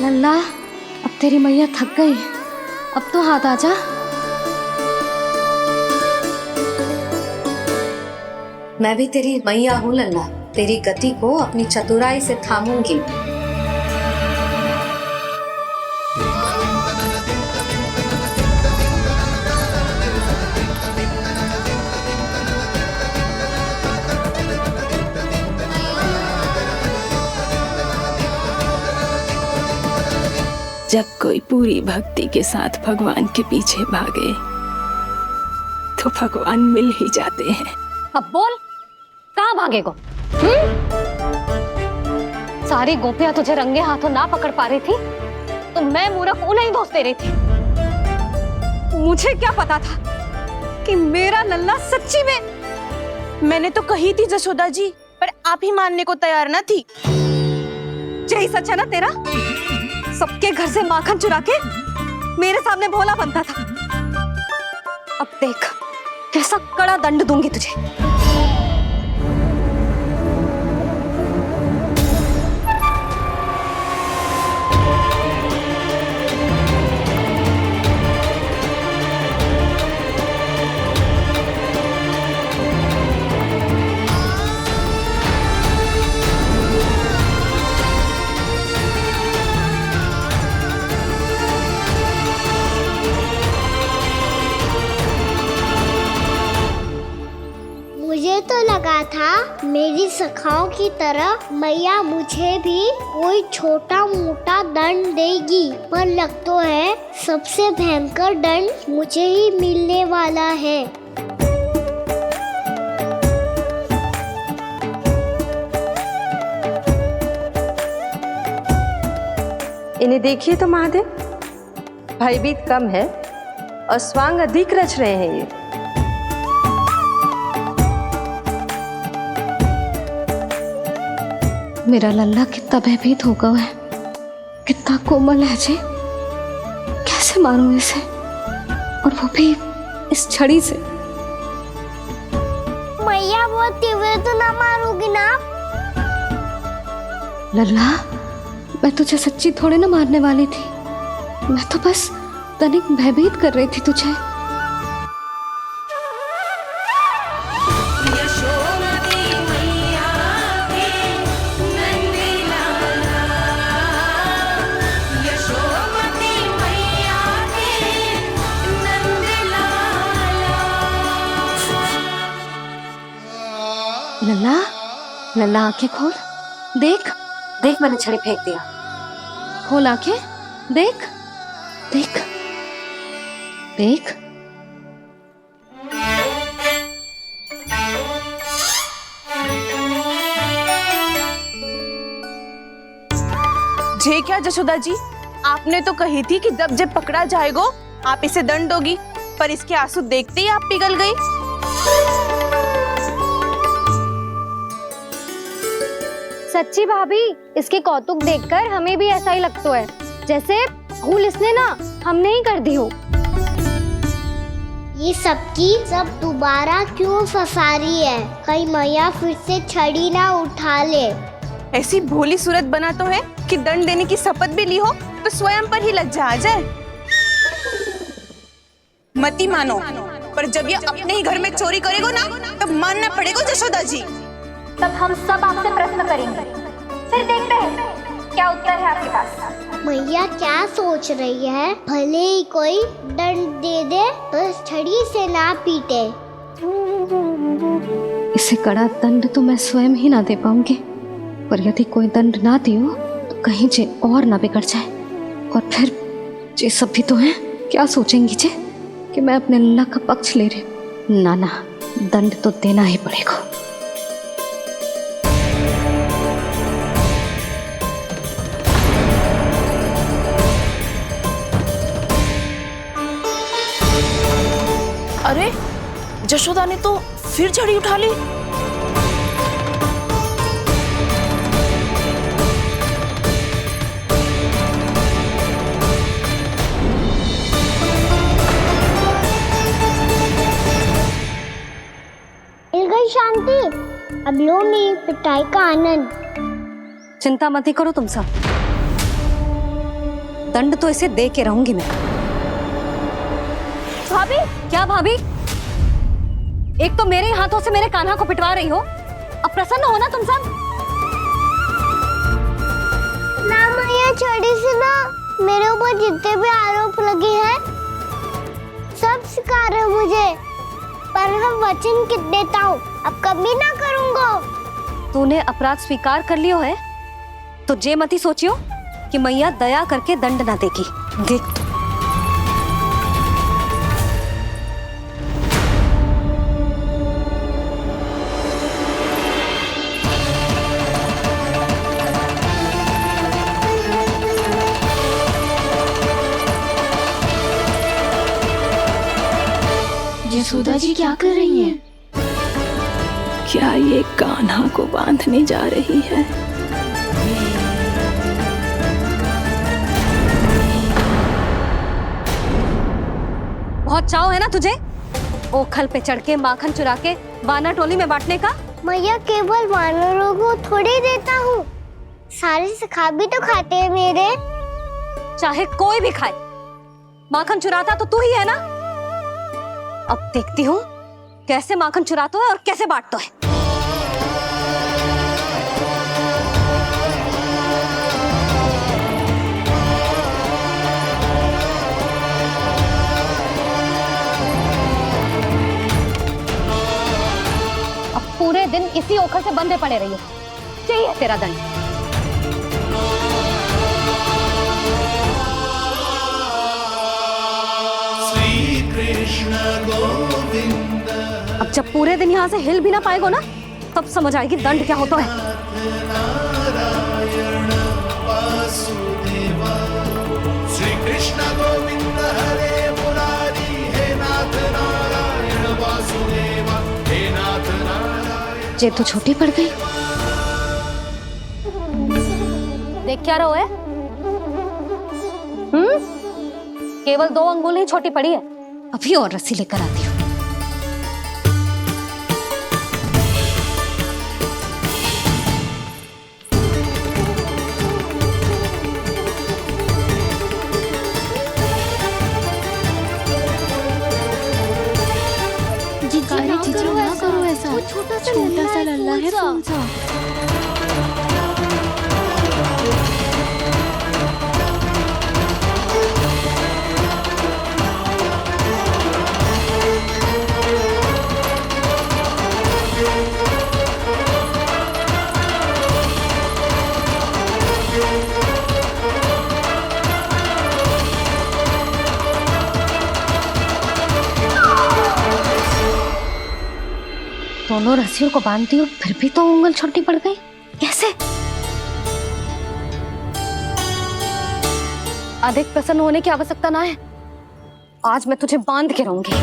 लल्ला, अब तेरी मैया थक गई, अब तो हाथ आजा। मैं भी तेरी मैया हूँ लल्ला, तेरी गति को अपनी चतुराई से थामूंगी। जब कोई पूरी भक्ति के साथ भगवान के पीछे भागे तो भगवान मिल ही जाते हैं। अब बोल, कहाँ भागेगा? सारी गोपियां तुझे रंगे हाथों ना पकड़ पा रही थी तो मैं मूर्ख उन्हें ही दोष दे रही थी। मुझे क्या पता था कि मेरा लल्ला सच्ची में। मैंने तो कही थी जसोदा जी, पर आप ही मानने को तैयार न थी। यही सच है ना तेरा? सबके घर से माखन चुरा के मेरे सामने भोला बनता था। अब देख कैसा कड़ा दंड दूंगी तुझे। मुझे तो लगा था मेरी सखाओं की तरह मैया मुझे भी कोई छोटा मोटा दंड देगी, पर लग तो है सबसे भयंकर दंड मुझे ही मिलने वाला है। इन्हें देखिए तो महादेव, भयभीत कम है और स्वांग अधिक रच रहे हैं ये। मेरा लल्ला कितना भयभीत होगा है, कितना कोमल है जी। कैसे मारूं इसे, और वो भी इस छड़ी से। मैया बहुत तीव्र तो ना मारोगी ना? लल्ला, मैं तुझे सच्ची थोड़े ना मारने वाली थी, मैं तो बस तनिक भयभीत कर रही थी तुझे। लल्ला, लल्ला आंखें खोल, देख देख मैंने छड़ी फेंक दिया। खोल आंखें, देख देख देख। जे क्या जसोदा जी, आपने तो कही थी कि जब पकड़ा जाएगा आप इसे दंड दोगी, पर इसके आंसू देखते ही आप पिघल गई। सच्ची भाभी, इसके कौतुक देखकर हमें भी ऐसा ही लगता है जैसे भूल इसने ना हमने ही कर दी हो। ये सबकी सब दोबारा क्यों फंसा रही है? कहीं मैया फिर से छड़ी ना उठा ले। ऐसी भोली सूरत बना तो है कि दंड देने की शपथ भी ली हो तो स्वयं पर ही लज्जा आ जाए। मती मानो, पर जब ये अपने ही घर में चोरी करेगो ना तब मानना पड़ेगा जशोदा जी। तब हम सब आपसे प्रश्न करेंगे, फिर देखते हैं क्या उत्तर है आपके पास। मैया क्या सोच रही है? भले ही कोई दंड दे दे, बस छड़ी से ना पीटे। इसे कड़ा दंड तो मैं स्वयं ही ना दे पाऊंगी, पर यदि कोई दंड ना दियो तो कहीं जे और ना बिगड़ जाए, और फिर जे सब भी तो हैं, क्या सोचेंगी जे कि मैं अपने अल्लाह का पक्ष ले रही। ना ना, दंड तो देना ही पड़ेगा। अरे जशोदा ने तो फिर छड़ी उठा ली। मिल गई शांति, अब लो मेरी पिटाई का आनंद। चिंता मत ही करो तुम सब, दंड तो इसे दे के रहूंगी मैं। भाभी, क्या भाभी? एक तो मेरे हाथों से मेरे कान्हा को पिटवा रही हो, अब प्रसन्न हो ना तुम सब? ना मैया, छड़ी से ना मेरे ऊपर जितने भी आरोप लगे हैं सब स्वीकार है मुझे, पर मैं वचन कित देता हूँ अब कभी ना करूँगा। तूने अपराध स्वीकार कर लियो है तो जे मती सोचियो कि मैया दया करके दंड ना देगी। देख यशोदा जी क्या कर रही हैं? क्या ये कान्हा को बांधने जा रही है? बहुत चाव है ना तुझे ओखल पे चढ़ के माखन चुरा के वानर टोली में बांटने का? मैया, केवल वानरों को थोड़ी देता हूँ, सारे सखा भी तो खाते हैं मेरे। चाहे कोई भी खाए, माखन चुराता तो तू ही है ना। अब देखती हूँ कैसे माखन चुराता है और कैसे बांटता है। अब पूरे दिन इसी ओखल से बंधे पड़े रहिए, चाहिए तेरा दंड। अब जब पूरे दिन यहाँ से हिल भी ना पाएगो ना, तब समझ आएगी दंड क्या होता है। श्री कृष्ण गोविंद हरे मुरारी, हे नाथ नारायण वासुदेव, हे नाथ नारायण। जे तो छोटी पड़ गई। देख क्या रहो है? केवल 2 अंगुल ही छोटी पड़ी है, अभी और रस्सी लेकर आती हूँ। ना करो ऐसा, छोटा सा लल्ला है फूल सा। दोनों रस्सियों को बांधती हूँ, फिर भी तो उंगल छोटी पड़ गई। कैसे? अधिक प्रसन्न होने की आवश्यकता ना है, आज मैं तुझे बांध के रहूंगी।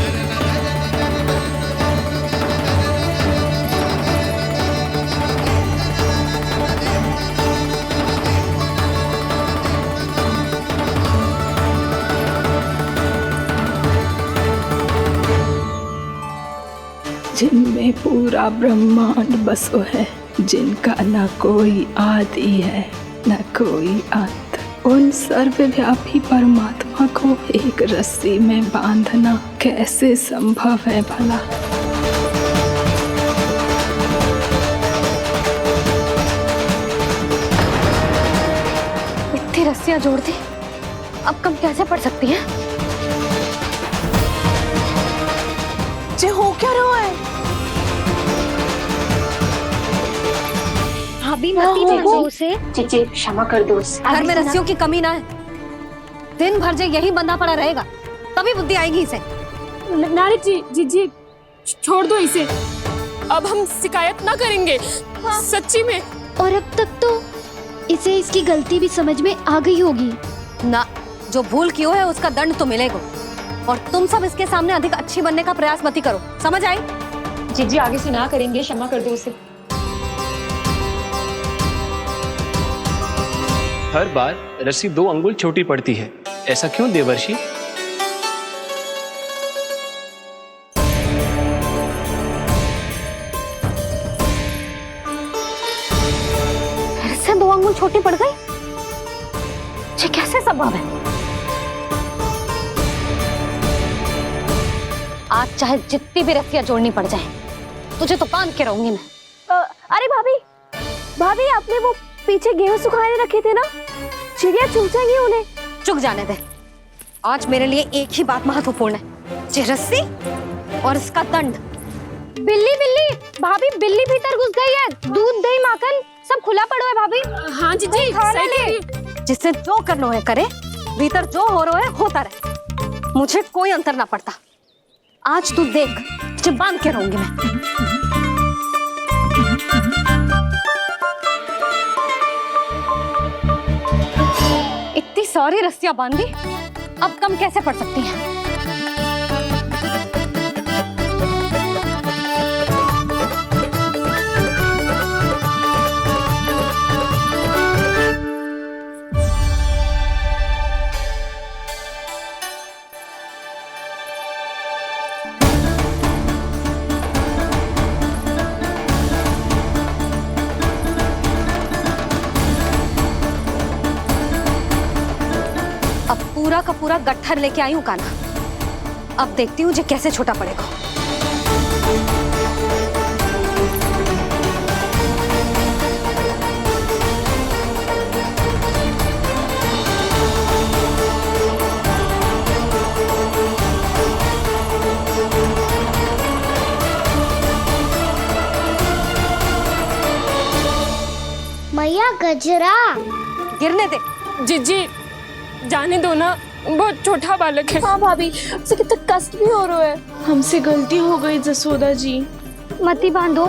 जिनमें पूरा ब्रह्मांड बसो है, जिनका न कोई आदि है न कोई अंत, उन सर्वव्यापी परमात्मा को एक रस्सी में बांधना कैसे संभव है भला? इतनी रस्सियां जोड़ दी, अब कम कैसे पड़ सकती हैं? जे हो क्या रहा है? भाभी मती बांधो उसे। जी क्षमा कर दो उसे। घर में रस्सियों की कमी ना है। दिन भर जे यही बंधा पड़ा रहेगा, तभी बुद्धि आएगी इसे। नारी जी छोड़ दो इसे। अब हम शिकायत ना करेंगे। सच्ची में। और अब तक तो इसे इसकी गलती भी समझ में आ गई होगी ना। जो भूल किया है उसका दंड तो मिलेगा। और तुम सब इसके सामने अधिक अच्छी बनने का प्रयास मत करो, समझ आई? जी आगे से ना करेंगे, क्षमा कर दो उसे। हर बार रस्सी 2 अंगुल छोटी पड़ती है, ऐसा क्यों देवर्षि? फिर से 2 अंगुल छोटी पड़ गई? ये कैसे संभव है? आज चाहे जितनी भी रस्सियां जोड़नी पड़ जाए, तुझे तो बांध के रहूंगी मैं। अरे भाभी आपने वो पीछे गेहूं सुखाने रखे थे ना, चिड़िया चुग जाएंगी उन्हें। चुग जाने दे। आज मेरे लिए एक ही बात महत्वपूर्ण है, ये रस्सी और इसका दंड। बिल्ली भाभी, बिल्ली भीतर घुस गई है। दूध दही माखन सब खुला पड़ा है भाभी। हाँ जी सही कह रही है। जिससे जो करना है करे, भीतर जो हो रहा है होता रहे, मुझे कोई अंतर ना पड़ता। आज तू देख, तुझे बांध के रहूंगी मैं। इतनी सारी रस्सियां बांधी, अब कम कैसे पड़ सकती हैं? पूरा का पूरा गट्ठर लेके आई हूँ कान्हा। अब देखती हूँ जे कैसे छोटा पड़ेगा। मैया गजरा गिरने दे। जी जाने दो ना, बहुत छोटा बालक है। हाँ भाभी, उसे कितना कष्ट भी हो रहा है। हमसे गलती हो गई जसोदा जी। मती बांधो।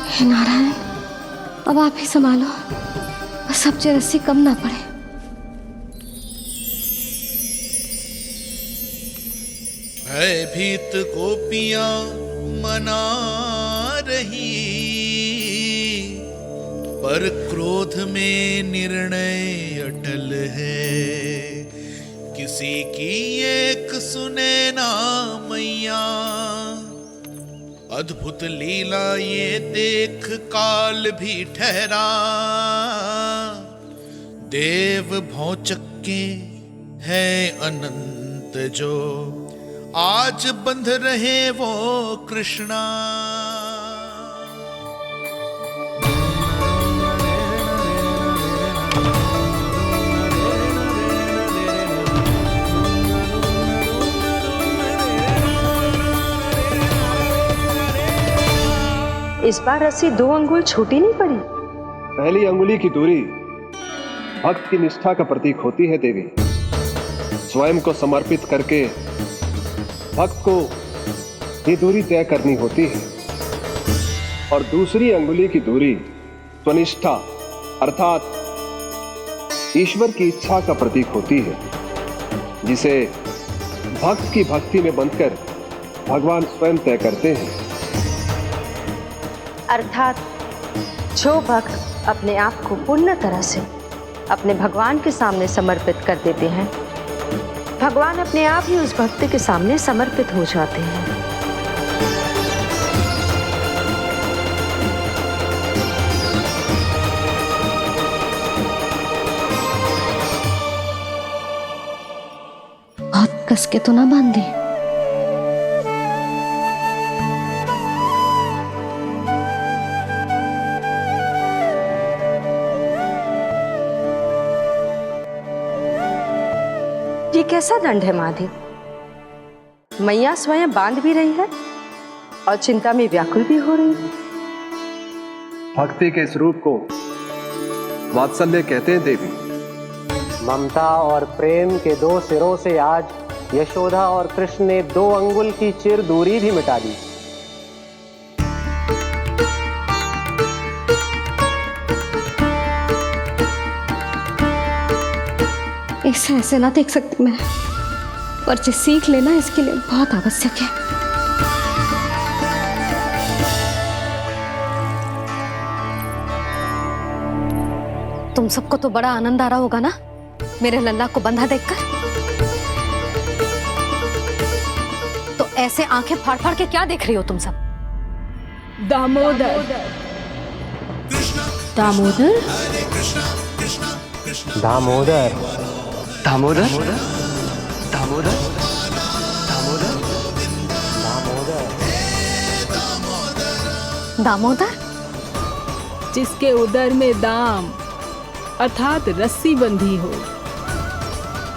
हे नारायण, अब आप ही संभालो, बस अब जे रस्सी कम ना पड़े। भयभीत गोपियां मना रही, पर क्रोध में निर्णय अटल है। किसी की एक सुने ना मैया, अद्भुत लीला ये देख काल भी ठहरा। देव भौचक्के है अनंत जो, आज बंध रहे वो कृष्णा। इस बार रस्सी 2 अंगुल छोटी नहीं पड़ी। पहली अंगुली की दूरी भक्त की निष्ठा का प्रतीक होती है देवी। स्वयं को समर्पित करके भक्त को ये दूरी तय करनी होती है। और दूसरी अंगुली की दूरी स्वनिष्ठा अर्थात ईश्वर की इच्छा का प्रतीक होती है, जिसे भक्त की भक्ति में बंधकर भगवान स्वयं तय करते हैं। अर्थात जो भक्त अपने आप को पूर्ण तरह से अपने भगवान के सामने समर्पित कर देते हैं, भगवान अपने आप ही उस भक्त के सामने समर्पित हो जाते हैं। कस के तो ना बांध दी। ये कैसा दंड है माधे? मैया स्वयं बांध भी रही है और चिंता में व्याकुल भी हो रही है। भक्ति के इस रूप को वात्सल्य कहते हैं देवी। ममता और प्रेम के दो सिरों से आज यशोदा और कृष्ण ने 2 अंगुल की चिर दूरी भी मिटा दी। इसे ऐसे ना देख सकती मैं, पर जो सीख लेना इसके लिए बहुत आवश्यक है। तुम सबको तो बड़ा आनंद आ रहा होगा ना मेरे लल्ला को बंधा देखकर। तो ऐसे आंखें फाड़ फाड़ के क्या देख रही हो तुम सब? दामोदर दामोदर दामोदर दामोदर दामोदर दामोदर, जिसके उदर में दाम अर्थात रस्सी बंधी हो,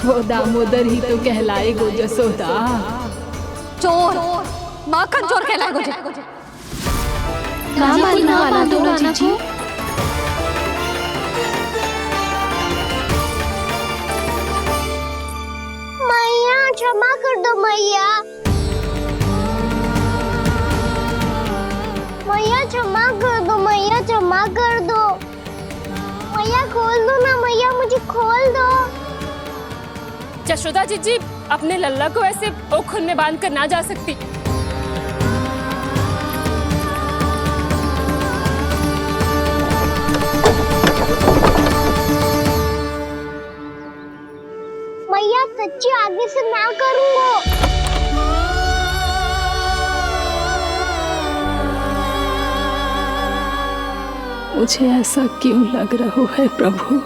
वो दामोदर ही तो कहलाएगो जसोदा। चोर, माखन चोर कहलाएगो जी। कहाँ मारना वाला तो राना को? मैया क्षमा कर दो मैया। मैया क्षमा कर दो, मैया क्षमा कर दो। मैया खोल दो ना मैया, मुझे खोल दो। जशोदा जीजी अपने लल्ला को ऐसे ओखुन में बांध कर ना जा सकती। मैया सच्ची आगे से ना करूंगा। मुझे ऐसा क्यों लग रहा है प्रभु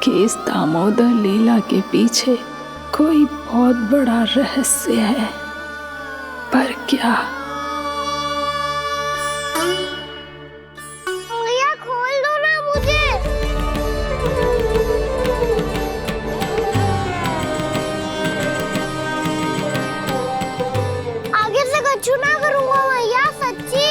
कि इस दामोदर लीला के पीछे कोई बहुत बड़ा रहस्य है, पर क्या? मैया खोल दो ना मुझे। आगे से कछु ना करूंगा मैया, सच्ची।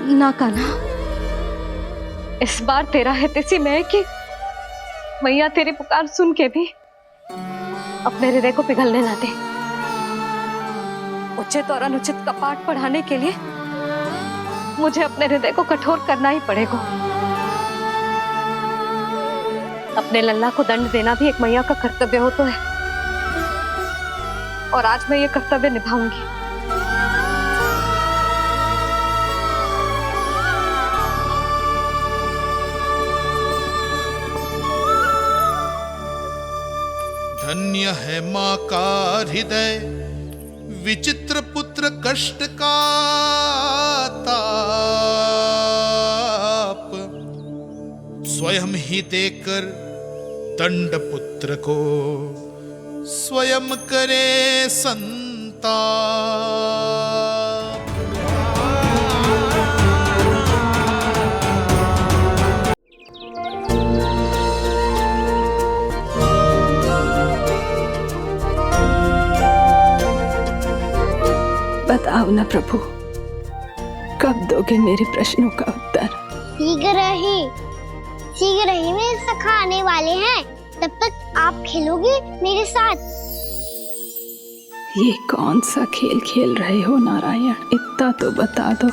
ना कान्हा, इस बार तेरा है तेसी में कि मैया तेरी पुकार सुन के भी अपने हृदय को पिघलने ना दे। उचित और अनुचित का पाठ पढ़ाने के लिए मुझे अपने हृदय को कठोर करना ही पड़ेगा। अपने लल्ला को दंड देना भी एक मैया का कर्तव्य हो तो है, और आज मैं ये कर्तव्य निभाऊंगी। धन्य है माँ का हृदय, विचित्र पुत्र कष्ट का ताप, स्वयं ही देकर दंड पुत्र को स्वयं करे संताप। बताओ ना प्रभु, कब दोगे मेरे प्रश्नों का उत्तर? शीघ्र ही मेरे सखा आने वाले हैं, तब तक आप खेलोगे मेरे साथ। ये कौन सा खेल खेल रहे हो नारायण? इतना तो बता दो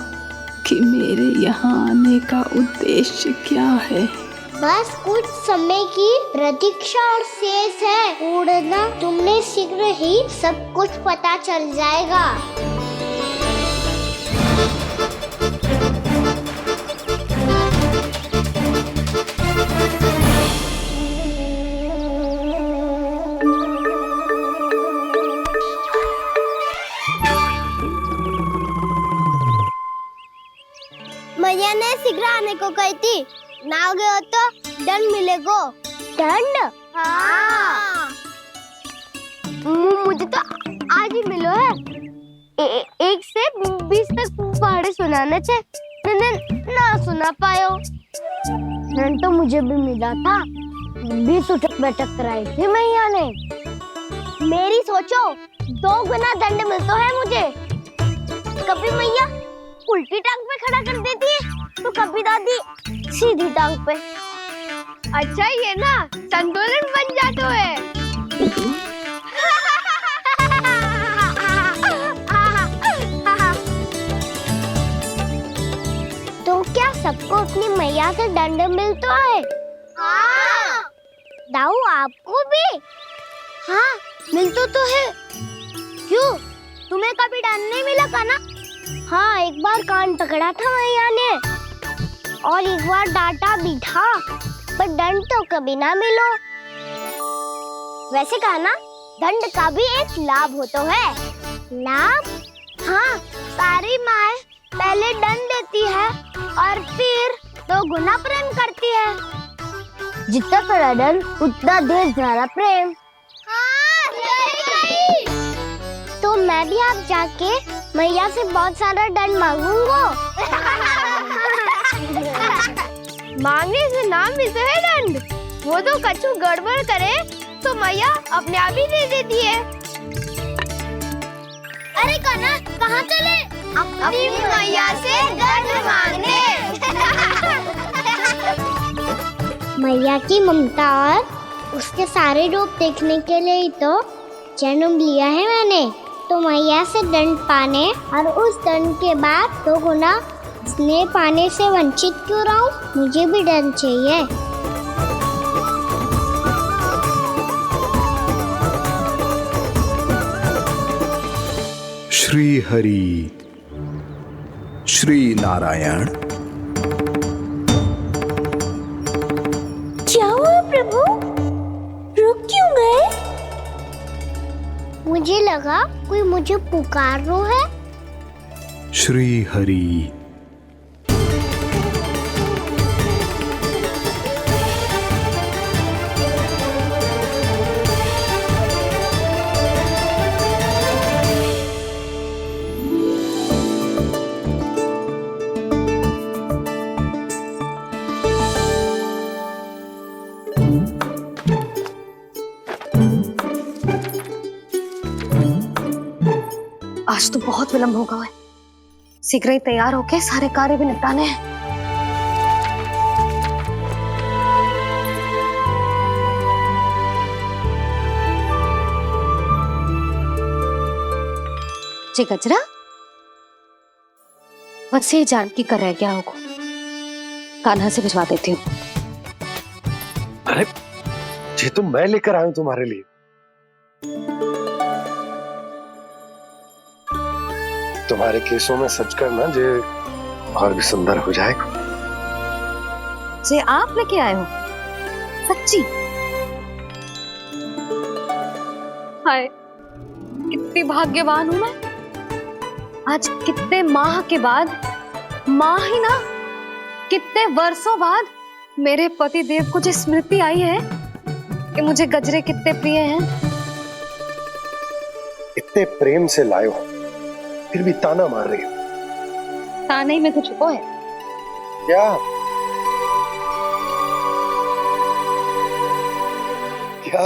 कि मेरे यहाँ आने का उद्देश्य क्या है? बस कुछ समय की प्रतीक्षा और शेष है। उड़ना तुमने शीघ्र ही सब कुछ पता चल जाएगा। आने को कही थी, ना गए हो तो दंड मिलेगा। दंड? हाँ। मुझे तो आज ही मिलो है। 1 से 20 तक पहाड़े सुनाने थे, मैंने ना सुना पायो। दंड तो मुझे भी मिला था, 20 उठक बैठक कराई थी मैया ने। मेरी सोचो 2 गुना दंड मिलता है मुझे। कभी मैया उल्टी टांग पे खड़ा कर देती है, तो कभी दादी सीधी टांग पे। अच्छा ये ना संतुलन बन जाता है। तो क्या सबको अपनी मैया से दंड मिलता है? हाँ। दाऊ आपको भी? हाँ मिलता तो है। क्यों, तुम्हें कभी दंड नहीं मिला का ना? हाँ, एक बार कान पकड़ा था मैया ने और एक बार डांटा भी था, पर दंड तो कभी ना मिलो। वैसे कहा ना, दंड का भी एक लाभ होता है। लाभ? हाँ, सारी माँ पहले दंड देती है और फिर 2 गुना प्रेम करती है। जितना बड़ा दंड उतना ढेर सारा प्रेम। हाँ, सही कही। तो मैं भी आप जाके मैया से बहुत सारा दंड मांगूंगा। मांगने से ना मिलता है दंड, वो तो कछु गड़बड़ करे तो मैया अपने आप ही दे देती है। अरे कना, कहाँ चले? अपनी मैया से दंड मांगने। मैया की ममता और उसके सारे रूप देखने के लिए ही तो जन्म लिया है मैंने। तो मैया से दंड पाने और उस दंड के बाद 2 गुना स्नेह पाने से वंचित क्यों रहूं? मुझे भी दंड चाहिए। श्री हरि, श्री नारायण। क्या हुआ प्रभु? रुक क्यों गए? मुझे लगा कोई मुझे पुकार रहा है। श्री हरि। आज तो बहुत विलंब होगा है। शीघ्र ही तैयार होके सारे कार्य भी निपटाने हैं। जी गजरा, बस ये जान की कर रह गया होगा, कान्हा से भिजवा देती हूँ। अरे ये तो मैं लेकर आया हूं तुम्हारे लिए। तुम्हारे केसों में सच करना जे और भी सुंदर हो जाएगा। जे आप लेके आए हो? सच्ची? हाय, कितनी भाग्यवान हूं मैं। आज कितने माह के बाद, माह ही ना, कितने वर्षों बाद मेरे पति देव को जो स्मृति आई है कि मुझे गजरे कितने प्रिय हैं। इतने प्रेम से लाए हो, फिर भी ताना मार रही हो। ताने में कुछ छुपो है क्या? क्या?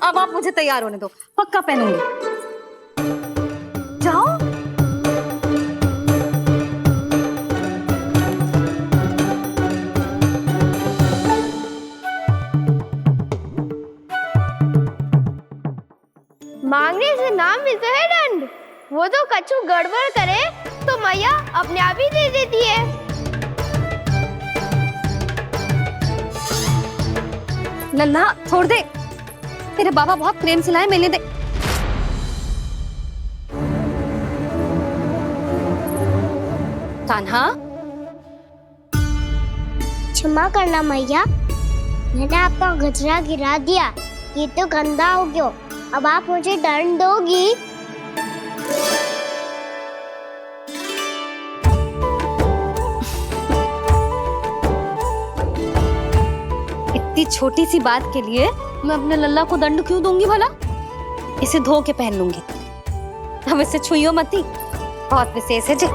अब आप मुझे तैयार होने दो, पक्का पहनूंगी। जाओ। मांगने से ना मिलता है दंड, वो तो कछु गड़बड़ करे तो मैया अपने आप ही दे देती है। नन्हा छोड़ दे, तेरे बाबा बहुत प्रेम से लाए, मिलने दे। कान्हा, क्षमा करना मैया, मैंने आपका गजरा गिरा दिया, ये तो गंदा हो गया। अब आप मुझे दंड दोगी? छोटी सी बात के लिए मैं अपने लल्ला को दंड क्यों दूंगी भला? इसे धो के पहन लूंगी। हम इसे छुइयो मती, बहुत विशेष है जी।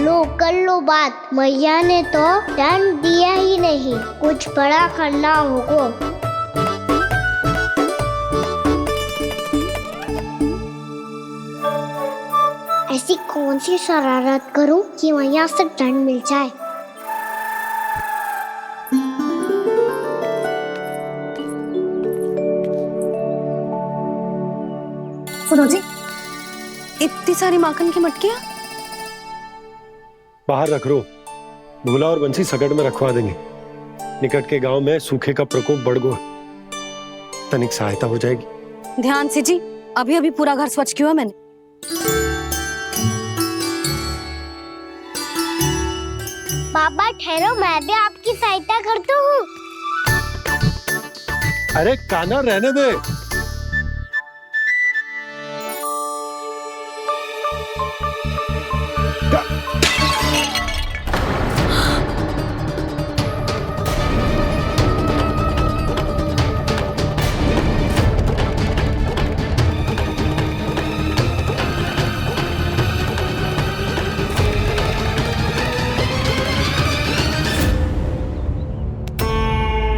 लो कर लो बात, मैया ने तो दंड दिया ही नहीं, कुछ बड़ा करना होगा। ऐसी कौन सी शरारत करूं कि मैया से दंड मिल जाए? सुनो जी, इतनी सारी माखन की मटकियां बाहर रख रो, भूला और बंसी सगड़ में रखवा देंगे। निकट के गांव में सूखे का प्रकोप बढ़ गया, तनिक सहायता हो जाएगी। ध्यान से जी, अभी अभी पूरा घर स्वच्छ किया मैंने। पापा ठहरो, मैं भी आपकी सहायता करता हूँ। अरे कान्हा रहने दे।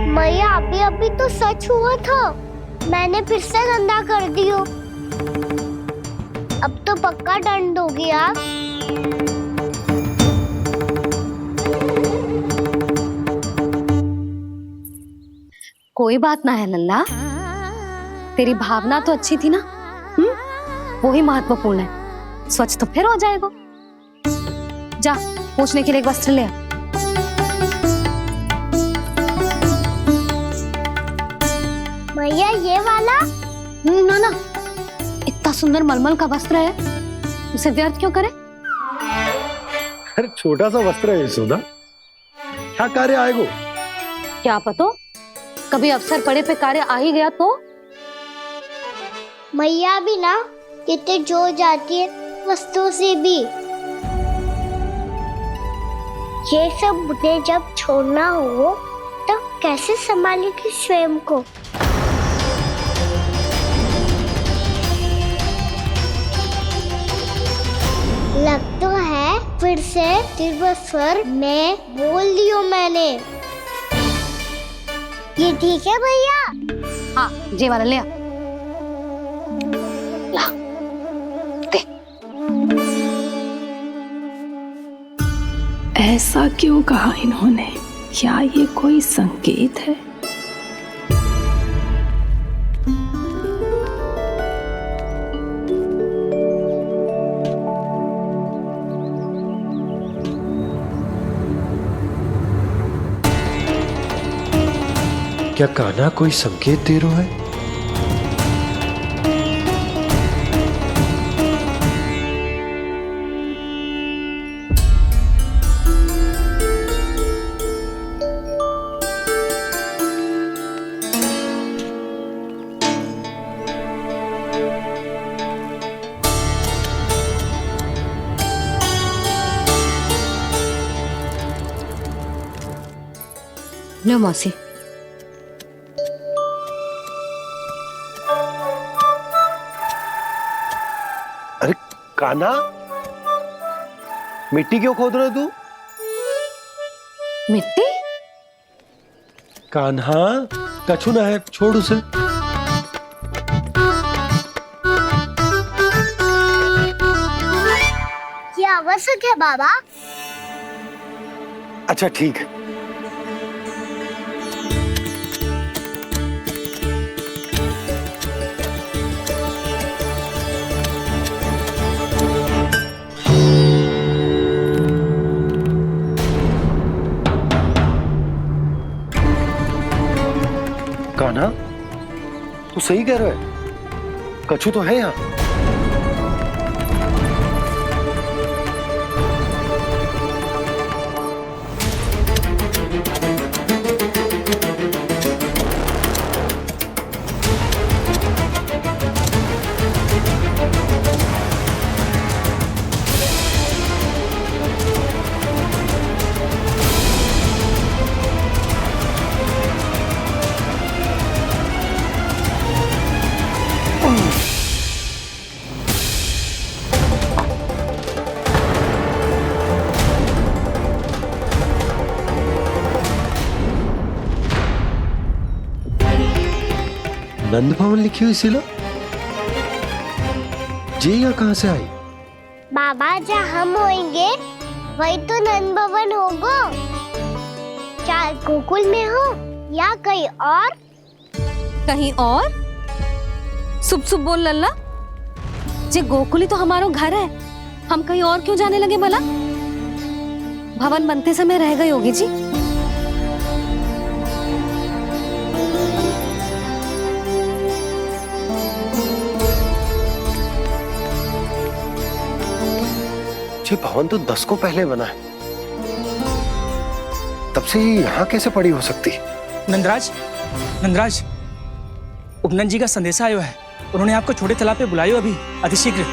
मैया अभी अभी तो सच हुआ था, मैंने फिर से गंदा कर दियो। अब तो पक्का दंड दोगी आप। कोई बात ना है लल्ला, तेरी भावना तो अच्छी थी ना, वही महत्वपूर्ण है। स्वच्छ तो फिर हो जाएगा। जा पूछने के लिए एक वस्त्र ले आ। भैया ये वाला? ना ना, इतना सुंदर मलमल का वस्त्र है, उसे व्यर्थ क्यों करे? अरे छोटा सा वस्त्र है यशोदा, क्या कार्य आएगा? क्या पता, कभी अवसर पड़े पे कार्य आ ही गया तो। मैया भी ना कितने जो जाती है वस्तुओं से भी। ये सब मुझे जब छोड़ना हो तो कैसे संभालेगी स्वयं को? लग तो है फिर से तिरस्वर में बोल दियो मैंने। ये ठीक है भैया? हाँ, ये वाला ले आ। ला, दे। ऐसा क्यों कहा इन्होंने? क्या ये कोई संकेत है? क्या कान्हा कोई संकेत दे रहा है? लो मौसी। अरे कान्हा, मिट्टी क्यों खोद रहे तू? मिट्टी? कान्हा, कछु ना है, छोड़ उसे। ये आवश्यक है बाबा। अच्छा ठीक है। कान्हा, तू सही कह रहा है, कछु तो है यहाँ। नंद भवन लिखी हुई सिला जी यहाँ कहाँ से आई? बाबा जहाँ हम होंगे वही तो नंद भवन होगा। चाहे गोकुल में हो या कहीं और। कहीं और? सुब सुब बोल लल्ला। जे गोकुली तो हमारा घर है, हम कहीं और क्यों जाने लगे भला? भवन बनते समय रह गई होगी जी। ये भवन तो 10 को पहले बना है, तब से ही यहाँ कैसे पड़ी हो सकती? नंदराज, नंदराज, उपनंद जी का संदेशा आयो है। उन्होंने आपको छोटे तालाब पे बुलायो अभी अतिशीघ्र।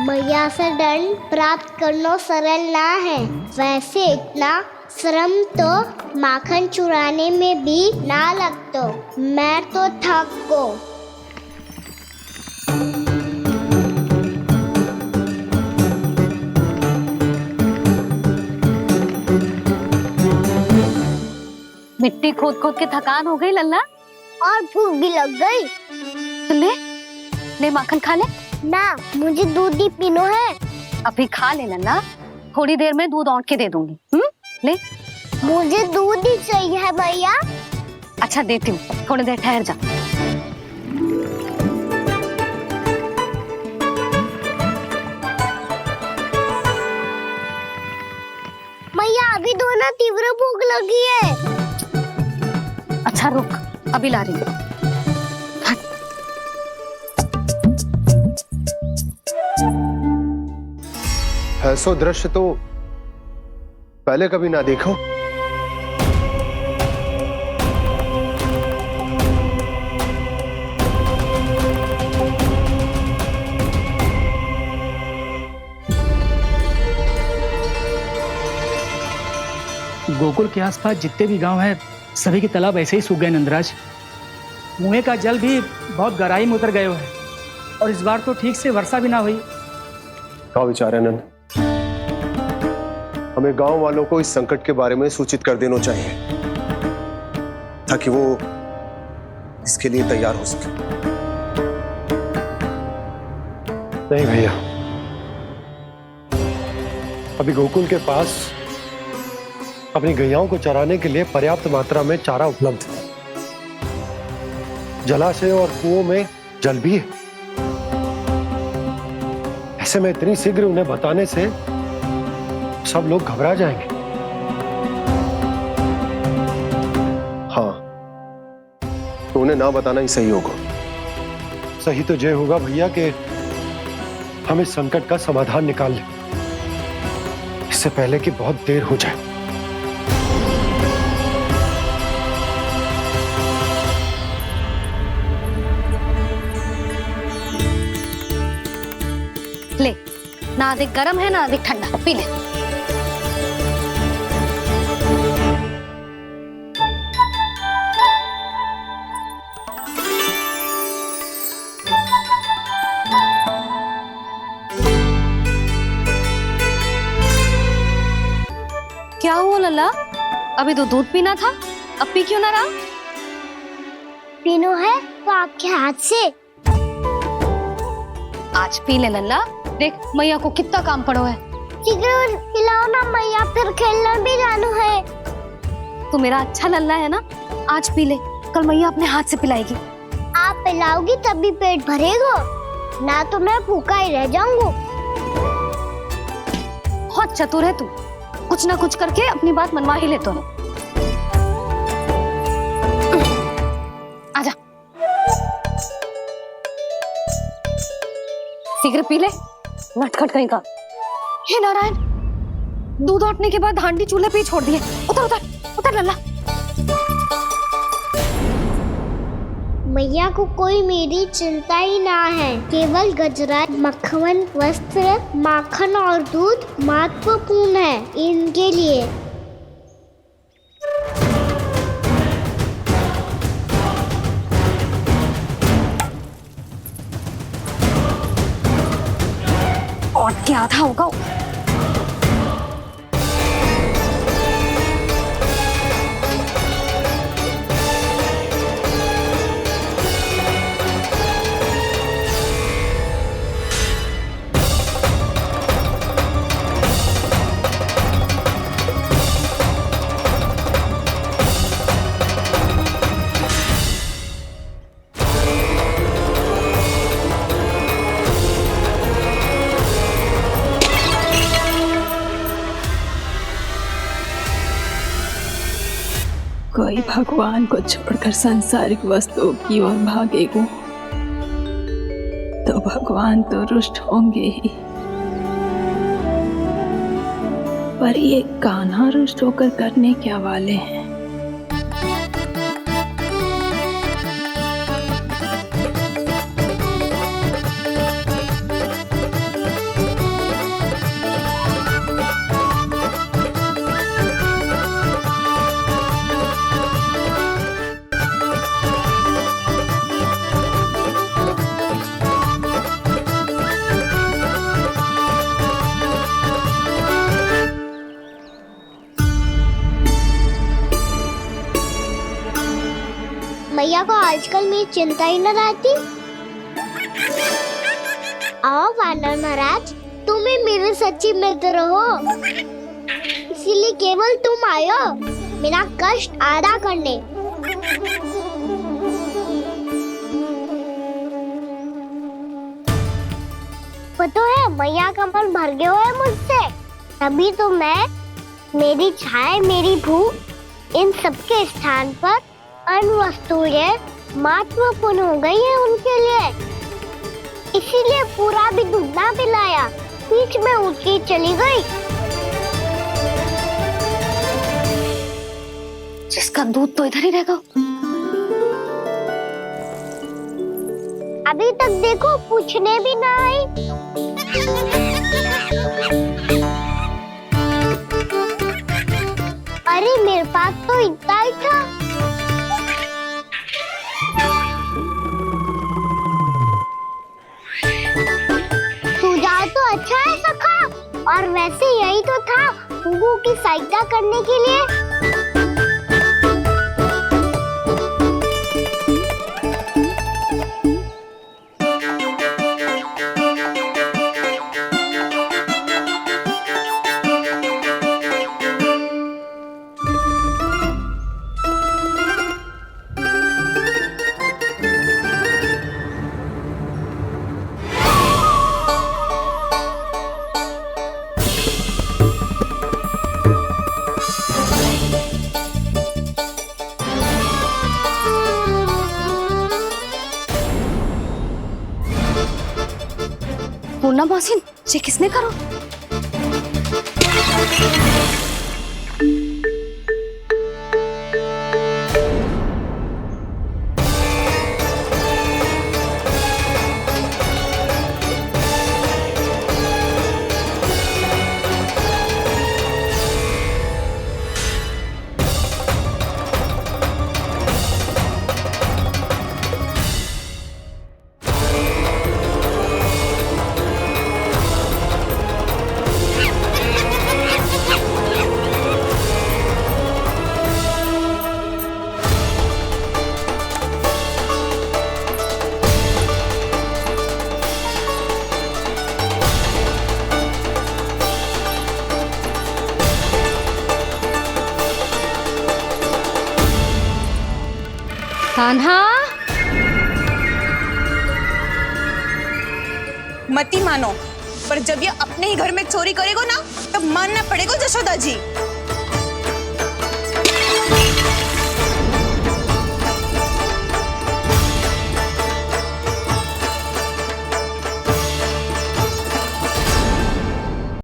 मैया से दंड प्राप्त करना सरल ना है। वैसे इतना श्रम तो माखन चुराने में भी ना लगतो। मैं तो थक को। मिट्टी खोद खोद के थकान हो गई लल्ला, और भूख भी लग गई। तो ले माखन खा ले। ना, मुझे दूध ही पीनो है। अभी खा ले लल्ला, थोड़ी देर में दूध औंट के दे दूंगी। ले। मुझे दूध ही चाहिए है भैया। अच्छा देती हूँ, थोड़ी देर ठहर जा। मैया अभी दोनों तीव्र भूख लगी है। अच्छा रुक, अभी ला रही हूँ। ऐसा दृश्य तो पहले कभी ना देखो। गोकुल के आसपास जितने भी गांव हैं, सभी के तालाब ऐसे ही सूख गए नंदराज। कुएं का जल भी बहुत गहराई में उतर गए है, और इस बार तो ठीक से वर्षा भी ना हुई। क्या विचार है नंद? हमें गांव वालों को इस संकट के बारे में सूचित कर देना चाहिए, ताकि वो इसके लिए तैयार हो सके। नहीं भैया, अभी गोकुल के पास अपनी गैयाओं को चराने के लिए पर्याप्त मात्रा में चारा उपलब्ध है। जलाशय और कुओं में जल भी है। ऐसे में इतनी शीघ्र उन्हें बताने से सब लोग घबरा जाएंगे। हाँ, तो उन्हें ना बताना ही सही होगा। सही तो यह होगा भैया कि हम इस संकट का समाधान निकाल लें, इससे पहले कि बहुत देर हो जाए। ले, ना अधिक गर्म है ना अधिक ठंडा, पी ले। क्या हुआ लल्ला? अभी तो दूध पीना था, अब पी क्यों ना रहा? पीनो है तो आपके हाथ से। आज पी ले लल्ला, देख मैया को कितना काम पड़ो है। शीघ्र पिलाओ ना मैया, फिर खेलना भी जानो है। तू मेरा अच्छा लल्ला है ना, आज पी ले, कल मैया अपने हाथ से पिलाएगी। आप पिलाओगी तभी पेट भरेगा, ना तो मैं भूखा ही रह जाऊंगा। बहुत चतुर है तू, कुछ ना कुछ करके अपनी बात मनवा ही लेता है। आजा, शीघ्र पी ले, नटखट कहीं का। हे नारायण, दूध औटने के बाद हांडी चूल्हे पे ही छोड़ दिए। उतर उतर उतर लल्ला। मैया को कोई मेरी चिंता ही ना है। केवल गजरा, मक्खन, वस्त्र, माखन और दूध महत्वपूर्ण है इनके लिए। के आधा होगा। कोई भगवान को छोड़कर सांसारिक वस्तुओं की ओर भागेगा तो भगवान तो रुष्ट होंगे ही, पर ये कान्हा रुष्ट होकर करने क्या वाले हैं? मैया को आजकल मेरी चिंता ही न रहती। आओ वानर महाराज, तुम ही मेरे सच्ची मित्र हो, इसीलिए केवल तुम आयो मेरा कष्ट आधा करने। पता है मैया का मन भर गया है मुझसे, तभी तो मैं, मेरी छाया, मेरी भूख, इन सबके स्थान पर अन्य वस्तुएं महत्वपूर्ण हो गई है उनके लिए, इसीलिए पूरा भी दूध ना पिलाया, बीच में उठ के चली गई। जिसका दूध तो इधर ही रहेगा। अभी तक देखो पूछने भी ना आई। अरे मेरे पास तो इतना ही था। सुझाव तो अच्छा है सखा, और वैसे यही तो था गुगु की सहायता करने के लिए। पूर्णा मौसी, ये किसने करो? कान्हा, मत ही मानो, पर जब ये अपने ही घर में चोरी करेगा ना, तब मानना पड़ेगा जशोदा जी।